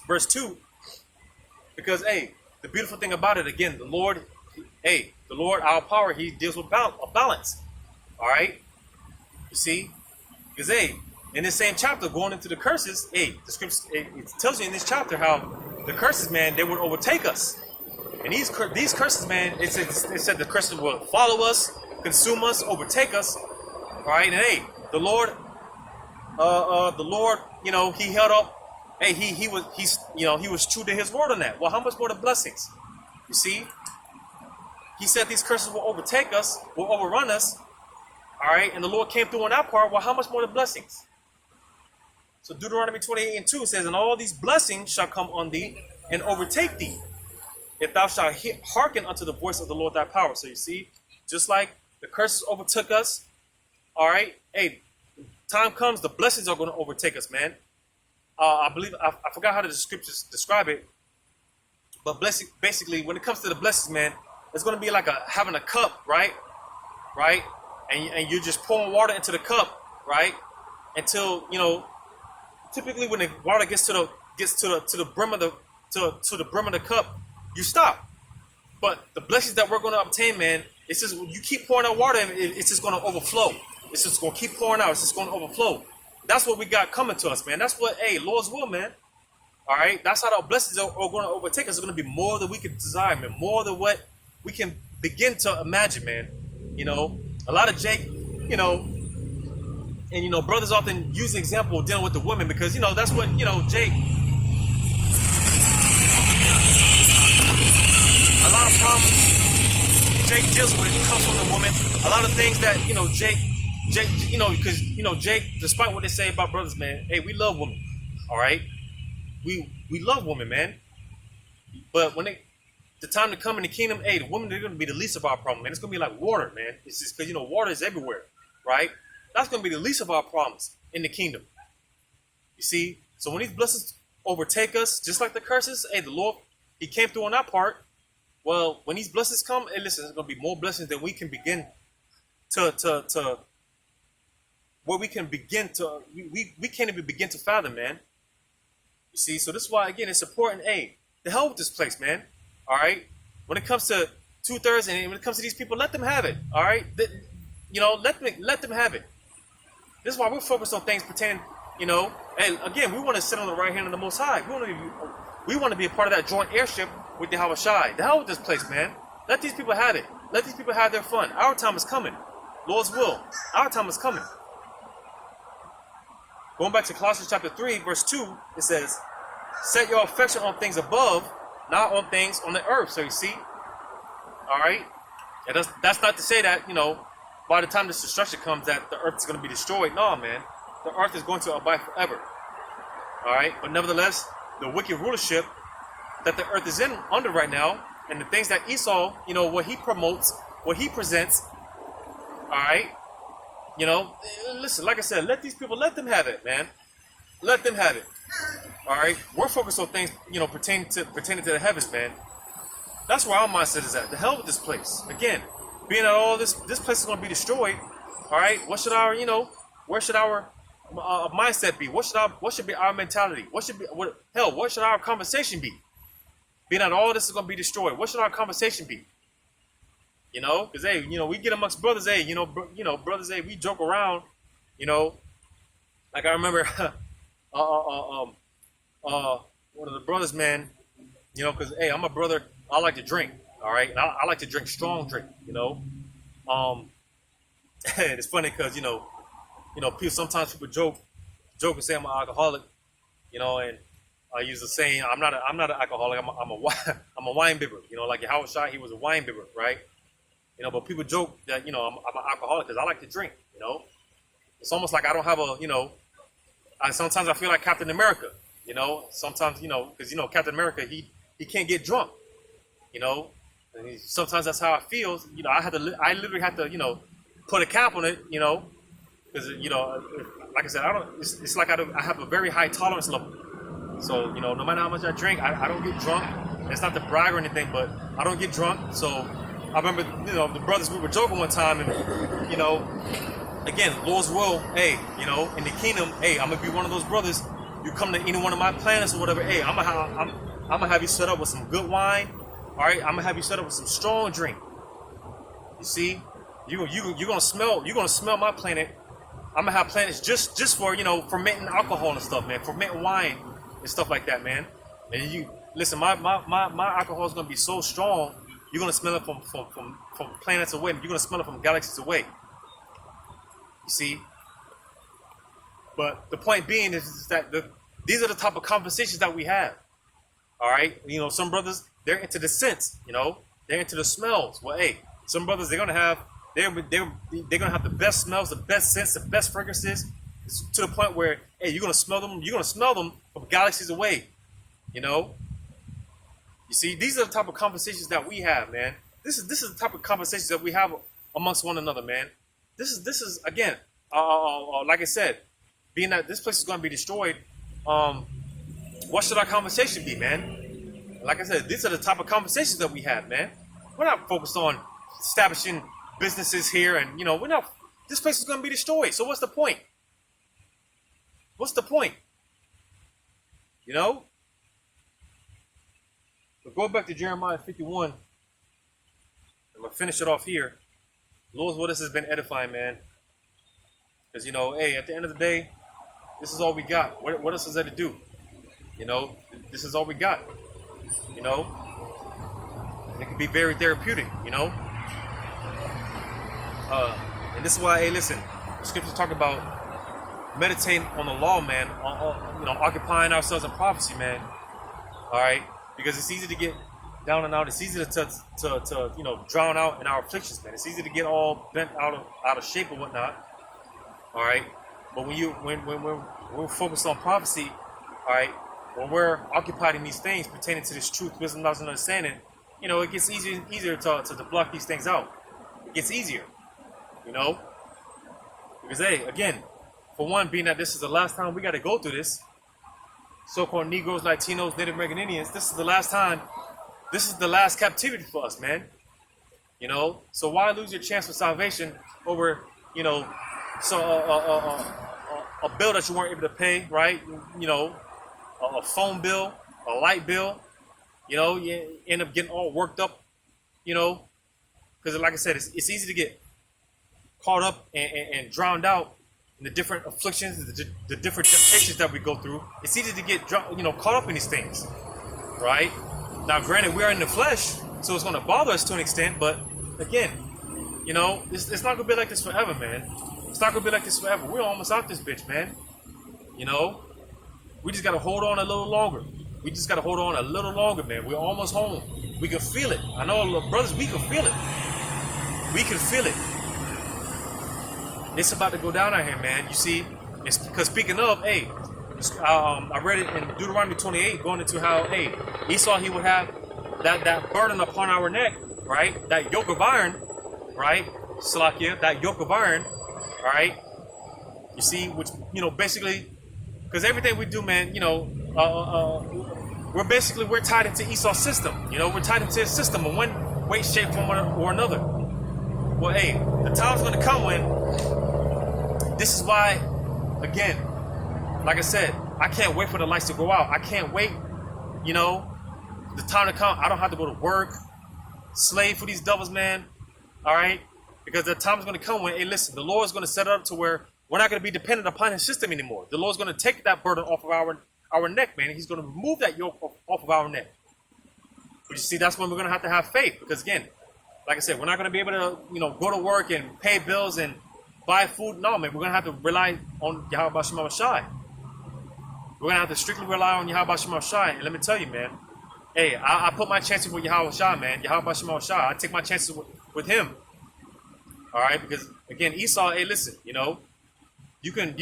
verse 2. Because, hey, the beautiful thing about it, again, the Lord, our power, he deals with balance. All right? You see? Because, hey, in this same chapter, going into the curses, the scripture, it tells you in this chapter how the curses, man, they would overtake us. And these curses, man, it said the curses will follow us, consume us, overtake us. All right, and hey, the Lord, he held up. Hey, he was true to his word on that. Well, how much more the blessings? You see, he said these curses will overtake us, will overrun us. All right, and the Lord came through on that part. Well, how much more the blessings? So Deuteronomy 28:2 says, "And all these blessings shall come on thee and overtake thee, if thou shalt hearken unto the voice of the Lord thy power." So you see, just like the curses overtook us, all right, hey, time comes, the blessings are going to overtake us, man. I believe, I forgot how the scriptures describe it, but basically, when it comes to the blessings, man, it's going to be like having a cup, right? And you're just pouring water into the cup, right? Until, typically when the water gets to the brim of the brim of the cup, you stop. But the blessings that we're going to obtain, man, it's just you keep pouring out water, and it's just going to overflow. It's just going to keep pouring out. It's just going to overflow. That's what we got coming to us, man. That's what, hey, Lord's will, man. All right, that's how our blessings are going to overtake us. It's going to be more than we can desire, man. More than what we can begin to imagine, man. You know, a lot of Jake, you know, and you know, brothers often use the example of dealing with the women because you know that's what you know, Jake. A lot of problems Jake deals with comes from the woman. A lot of things that you know, Jake, you know, because you know, Jake, despite what they say about brothers, man, hey, we love women. All right. We love women, man. But when the time to come in the kingdom, hey, the women, they're going to be the least of our problem, man. It's going to be like water, man. It's just because, you know, water is everywhere, right? That's going to be the least of our problems in the kingdom. You see? So when these blessings overtake us, just like the curses, hey, the Lord, he came through on that part. Well, when these blessings come, hey, listen, there's going to be more blessings than we can begin where we can begin to, we can't even begin to fathom, man. You see, so this is why, again, it's important, hey, the hell with this place, man. All right? When it comes to 2/3 and when it comes to these people, let them have it. All right? You know, let them have it. This is why we're focused on things pertaining, you know, and again, we want to sit on the right hand of the Most High. We want to be a part of that joint airship with the Yawakal. The hell with this place, man. Let these people have it. Let these people have their fun. Our time is coming. Lord's will. Our time is coming. Going back to Colossians chapter 3, verse 2, it says, set your affection on things above, not on things on the earth. So you see, all right? And that's not to say that, you know, by the time this destruction comes that the earth is going to be destroyed. No, man. The earth is going to abide forever. All right? But nevertheless, the wicked rulership that the earth is in under right now, and the things that Esau, you know, what he promotes, what he presents, all right? You know, listen, like I said, let these people, let them have it, man. Let them have it. All right? We're focused on things, you know, pertaining to the heavens, man. That's where our mindset is at. The hell with this place. Again, being that all this place is going to be destroyed, all right? What should our, you know, where should our mindset be? What should be our mentality? What should our conversation be? Being that all this is going to be destroyed, what should our conversation be? You know, because hey, you know, we get amongst brothers, hey, you know, brothers, hey, we joke around, you know. Like I remember, one of the brothers, man, you know, because hey, I'm a brother, I like to drink, all right, and I like to drink strong drink, you know. And it's funny because you know, sometimes people joke and say I'm an alcoholic, you know, and I use the saying I'm not an alcoholic, I'm a wine bibber, you know, like Howard Shot, he was a wine bibber, right? You know, but people joke that, you know, I'm an alcoholic because I like to drink, you know. It's almost like I don't have a, you know, sometimes I feel like Captain America, you know. Sometimes, you know, because, you know, Captain America, he can't get drunk, you know. And sometimes that's how I feel. You know, I literally have to, you know, put a cap on it, you know. Because, you know, like I said, it's like I have a very high tolerance level. So, you know, no matter how much I drink, I don't get drunk. It's not to brag or anything, but I don't get drunk, so... I remember, you know, the brothers, we were joking one time, and, you know, again, Lord's will, hey, you know, in the kingdom, hey, I'm going to be one of those brothers. You come to any one of my planets or whatever, hey, I'm gonna have you set up with some good wine, all right? I'm going to have you set up with some strong drink. You see? You're going to smell my planet. I'm going to have planets just for, you know, fermenting alcohol and stuff, man, fermenting wine and stuff like that, man. And you, listen, my alcohol is going to be so strong, you're going to smell it from planets away. You're going to smell it from galaxies away. You see? But the point being is that these are the type of conversations that we have. All right? You know, some brothers, they're into the scents, you know? They're into the smells. Well, hey, some brothers, they're going to have the best smells, the best scents, the best fragrances, to the point where, hey, you're going to smell them from galaxies away, you know? You see, these are the type of conversations that we have, man. This is the type of conversations that we have amongst one another, man. This is again, like I said, being that this place is going to be destroyed. What should our conversation be, man? Like I said, these are the type of conversations that we have, man. We're not focused on establishing businesses here, and you know, we're not. This place is going to be destroyed. So what's the point? What's the point? You know. But go back to Jeremiah 51, gonna finish it off here. Lord's will, this has been edifying, man. Because, you know, hey, at the end of the day, this is all we got. What else is there to do? You know, this is all we got. You know, and it can be very therapeutic, you know. And this is why, hey, listen, the scriptures talk about meditating on the law, man, you know, occupying ourselves in prophecy, man. All right, because it's easy to get down and out. It's easy to you know, drown out in our afflictions, man. It's easy to get all bent out of shape or whatnot. All right, but when we're focused on prophecy, all right, when we're occupied in these things pertaining to this truth, wisdom, knowledge, and understanding, you know, it gets easier to block these things out. It gets easier, you know, because hey, again, for one, being that this is the last time we got to go through this, so-called Negroes, Latinos, Native American Indians, this is the last time. This is the last captivity for us, man. You know, so why lose your chance for salvation over, you know, so a bill that you weren't able to pay, right? You know, a phone bill, a light bill. You know, you end up getting all worked up. You know, because like I said, it's easy to get caught up and drowned out in the different afflictions, the different temptations that we go through. It's easy to get, you know, caught up in these things, right? Now, granted, we are in the flesh, so it's going to bother us to an extent. But again, you know, it's not going to be like this forever, man. It's not going to be like this forever. We're almost out this bitch, man. You know, we just got to hold on a little longer. We just got to hold on a little longer, man. We're almost home. We can feel it. I know, brothers, we can feel it. We can feel it. It's about to go down out here, man. You see, it's because speaking of, hey, I read it in Deuteronomy 28, going into how, hey, Esau, he would have that burden upon our neck, right? That yoke of iron, right? Salakia, that yoke of iron, all right? You see, which, you know, basically, because everything we do, man, you know, we're tied into Esau's system. You know, we're tied into his system in one way, shape, form, or another. Well, hey, the time's going to come when this is why, again, like I said, I can't wait for the lights to go out. I can't wait, you know, the time to come. I don't have to go to work, slave for these devils, man. All right? Because the time is going to come when, hey, listen, the Lord's going to set it up to where we're not going to be dependent upon his system anymore. The Lord's going to take that burden off of our neck, man. He's going to remove that yoke off of our neck. But you see, that's when we're going to have faith. Because again, like I said, we're not going to be able to, you know, go to work and pay bills and buy food. No, man, we're going to have to rely on Yahweh Shema Shai. We're going to have to strictly rely on Yahweh Shema Shai. And let me tell you, man, hey, I put my chances with Yahweh Shai, man. Yahweh Shema Shai. I take my chances with him. All right? Because, again, Esau, hey, listen, you know, you can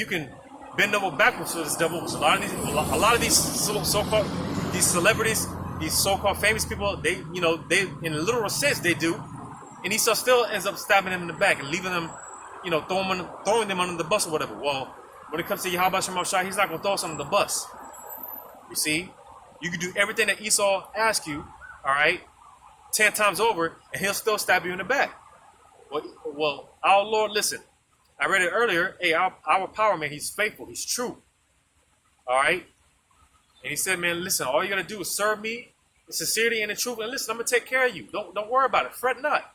bend over backwards for this devil. So a lot of these so-called these celebrities, these so-called famous people, they, you know, they, in a literal sense, they do. And Esau still ends up stabbing them in the back and leaving them, you know, throwing them under the bus or whatever. Well, when it comes to Yahweh Shema Shai, he's not going to throw us under the bus. You see? You can do everything that Esau asks you, all right, 10 times over, and he'll still stab you in the back. Well, our Lord, listen, I read it earlier. Hey, our power, man, he's faithful. He's true. All right? And he said, man, listen, all you got to do is serve me in sincerity and in truth. And listen, I'm going to take care of you. Don't worry about it. Fret not.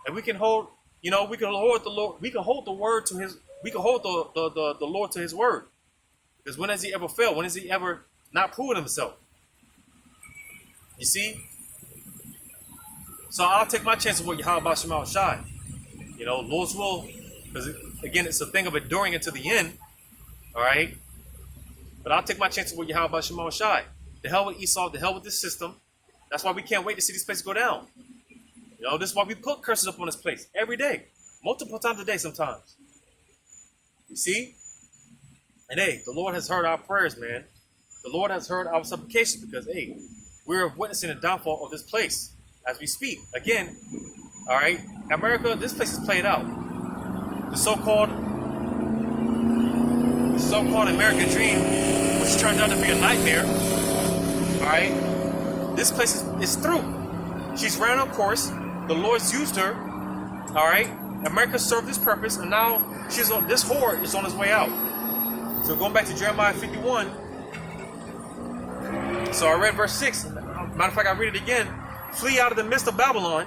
And we can hold, you know, we can hold the Lord. We can hold the word to his, we can hold the Lord to his word. Because when has he ever failed? When has he ever not proven himself? You see? So I'll take my chances with Yahweh Shema Shai. You know, Lord's will, because again, it's a thing of enduring until the end. All right? But I'll take my chances with Yahweh Shema Shai. The hell with Esau, the hell with this system. That's why we can't wait to see these places go down. You know, this is why we put curses up on this place every day. Multiple times a day sometimes. You see? And hey, the Lord has heard our prayers, man. The Lord has heard our supplications because, hey, we're witnessing the downfall of this place as we speak. Again, all right, America, this place is played out. The so-called American dream, which turned out to be a nightmare, all right, this place is through. She's ran her course. The Lord's used her, all right. America served this purpose, and now this whore is on his way out. So going back to Jeremiah 51, so I read verse 6. Matter of fact, I read it again. Flee out of the midst of Babylon,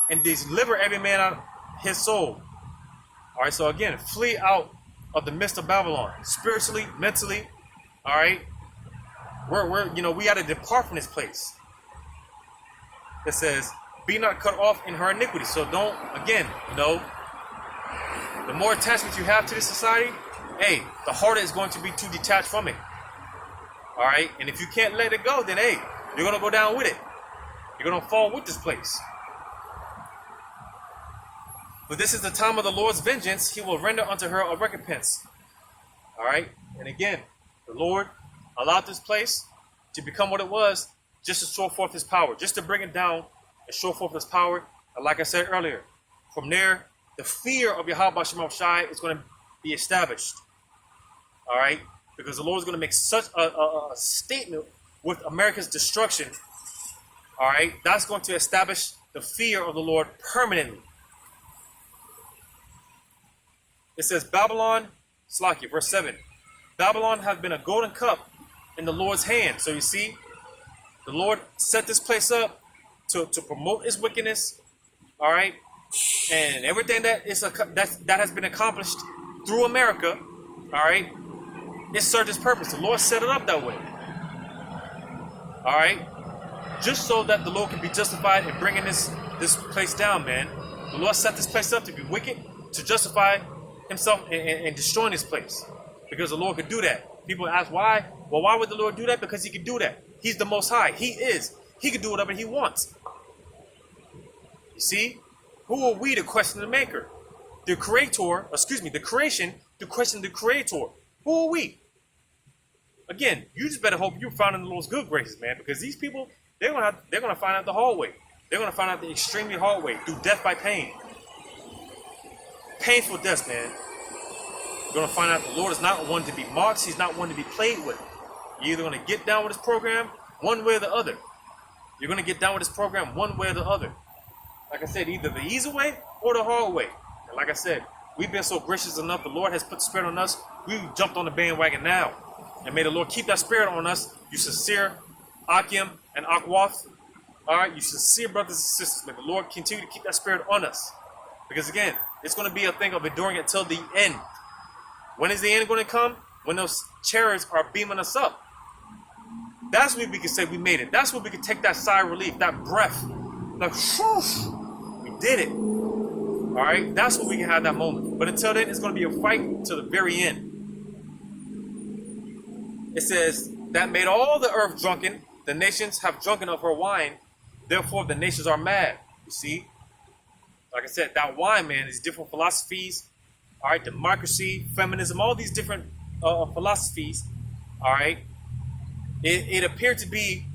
and deliver every man out of his soul. All right, so again, flee out of the midst of Babylon, spiritually, mentally. All right, we got to depart from this place. It says, be not cut off in her iniquity. So don't, again, the more attachment you have to this society, hey, the harder it's going to be to detach from it. All right, and if you can't let it go, then hey, you're gonna go down with it. You're gonna fall with this place. But this is the time of the Lord's vengeance. He will render unto her a recompense. All right, and again, the Lord allowed this place to become what it was, just to show forth His power, just to bring it down and show forth His power. And like I said earlier, from there, the fear of Yahweh Shema Shai is going to be established. All right, because the Lord is going to make such a statement with America's destruction. All right, that's going to establish the fear of the Lord permanently. It says, Babylon, Slakia, verse 7. Babylon has been a golden cup in the Lord's hand. So you see, the Lord set this place up to promote His wickedness. All right, and everything that has been accomplished through America. All right, it served His purpose. The Lord set it up that way. All right, just so that the Lord can be justified in bringing this place down, man. The Lord set this place up to be wicked, to justify Himself in destroying this place, because the Lord could do that. People ask why. Well, why would the Lord do that? Because He could do that. He's the Most High. He could do whatever He wants. You see, who are we to question the Maker? The Creator, the creation to question the Creator. Who are we? Again, you just better hope you're found in the Lord's good graces, man, because these people, they're gonna find out the hard way. They're gonna find out the extremely hard way, through death by pain. Painful death, man. You're going to find out the Lord is not one to be mocked. He's not one to be played with. You're either going to get down with this program one way or the other. You're going to get down with this program one way or the other. Like I said, either the easy way or the hard way. And like I said, we've been so gracious enough. The Lord has put the Spirit on us. We jumped on the bandwagon now. And may the Lord keep that Spirit on us. You sincere Akim and Akwath. All right, you sincere brothers and sisters. May the Lord continue to keep that Spirit on us. Because again, it's going to be a thing of enduring until the end. When is the end going to come? When those chariots are beaming us up. That's when we can say we made it. That's when we can take that sigh of relief, that breath. Like, whew, we did it. All right? That's when we can have that moment. But until then, it's going to be a fight to the very end. It says, that made all the earth drunken. The nations have drunken of her wine. Therefore, the nations are mad. You see? Like I said, that wine, man, is different philosophies. All right, democracy, feminism, all these different philosophies. All right, it appeared to be,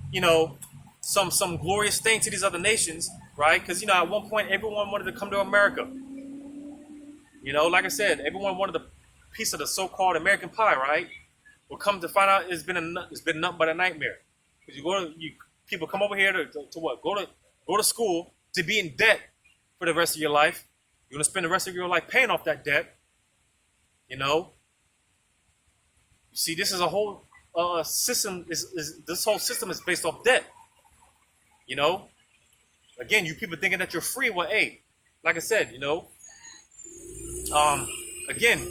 some glorious thing to these other nations, right? Because at one point everyone wanted to come to America. Like I said, everyone wanted a piece of the so-called American pie, right? Well, come to find out, it's been nothing but a nightmare. Because people come over here to what? Go to school to be in debt for the rest of your life. You're going to spend the rest of your life paying off that debt. You see, this is a whole system. This whole system is based off debt. Again, you people thinking that you're free. Well, hey, like I said, again,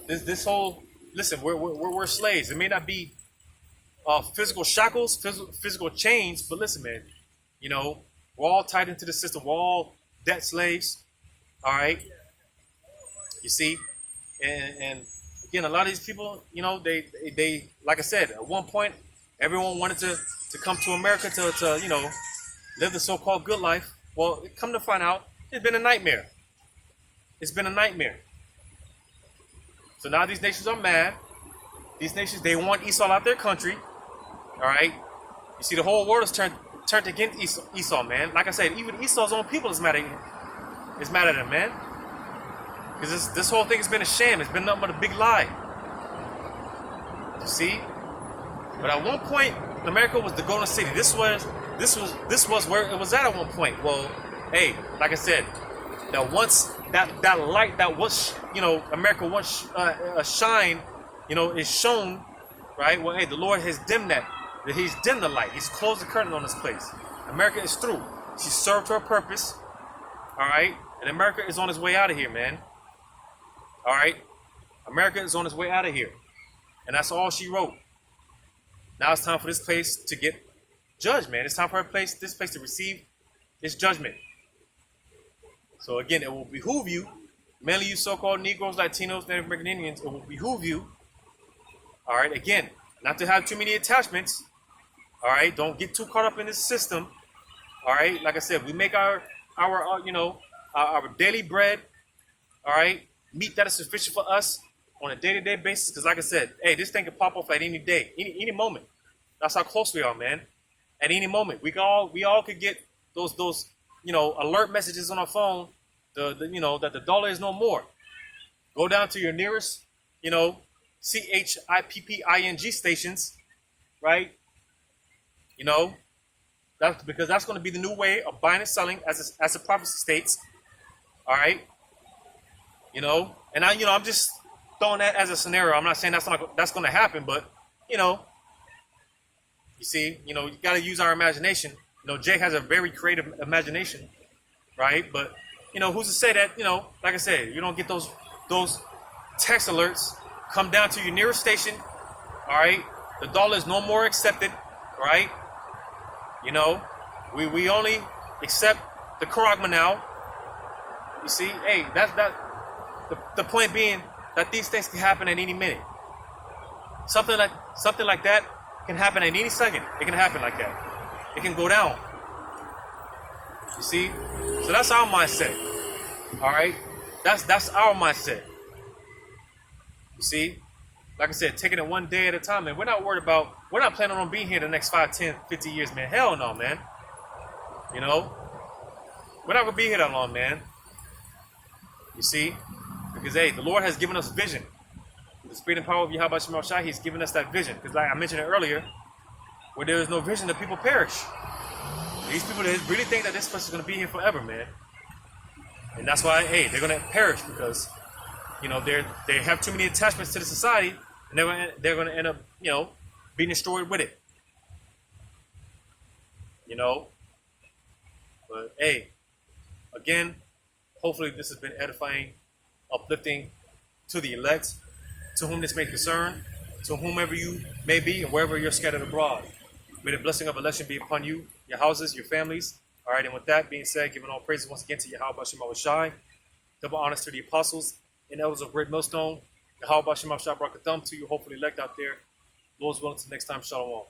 this whole, listen, we're slaves. It may not be physical shackles, physical chains, but listen, man, we're all tied into the system. We're all debt slaves. All right. You see, and again, a lot of these people, they like I said, at one point, everyone wanted to come to America to live the so-called good life. Well, come to find out, it's been a nightmare. It's been a nightmare. So now these nations are mad. These nations, they want Esau out their country. All right. You see, the whole world is turned against Esau, man. Like I said, even Esau's own people is mad at him. Is mad at him, man. Because this whole thing has been a sham. It's been nothing but a big lie. You see? But at one point, America was the golden city. This was where it was at one point. Well, hey, like I said, that once that light that was America once shine, is shown, right? Well, hey, the Lord has dimmed that. He's dimmed the light. He's closed the curtain on this place. America is through. She served her purpose. All right. And America is on its way out of here, man. All right. America is on its way out of here. And that's all she wrote. Now it's time for this place to get judged, man. It's time for this place to receive its judgment. So again, it will behoove you, mainly you so-called Negroes, Latinos, Native American Indians, it will behoove you, all right, again, not to have too many attachments, all right? Don't get too caught up in this system, all right? Like I said, we make our daily bread, all right? Meat that is sufficient for us on a day-to-day basis, because like I said, hey, this thing can pop off at any day, any moment. That's how close we are, man. At any moment, we all could get those alert messages on our phone, that the dollar is no more. Go down to your nearest, CHIPPING stations, right? That's because that's going to be the new way of buying and selling, as the prophecy states. All right, and I'm just throwing that as a scenario. I'm not saying that's going to happen, but you see, you got to use our imagination. Jay has a very creative imagination, right? But who's to say that like I said, you don't get those text alerts come down to your nearest station. All right, the dollar is no more accepted, right? We only accept the Karagma now. You see, hey, the point being that these things can happen at any minute. Something like that can happen at any second. It can happen like that. It can go down. You see? So that's our mindset. All right? That's our mindset. You see? Like I said, taking it one day at a time, man. We're not planning on being here the next 5, 10, 50 years, man. Hell no, man. We're not going to be here that long, man. You see? Because, hey, the Lord has given us vision. With the spirit and power of Yahweh Shema Shai, He's given us that vision. Because like I mentioned it earlier, where there is no vision, the people perish. These people, they really think that this place is going to be here forever, man. And that's why, hey, they're going to perish because, they have too many attachments to the society, and they're going to end up, being destroyed with it. But, hey, again, hopefully this has been edifying, uplifting to the elect, to whom this may concern, to whomever you may be and wherever you're scattered abroad. May the blessing of election be upon you, your houses, your families. All right, and with that being said, giving all praises once again to Yahweh Shema Shai, double honors to the apostles and elders of Great Millstone. Yahweh Shema Shai Barakatham to you, hopefully elect out there. Lord's willing, till next time, Shalom.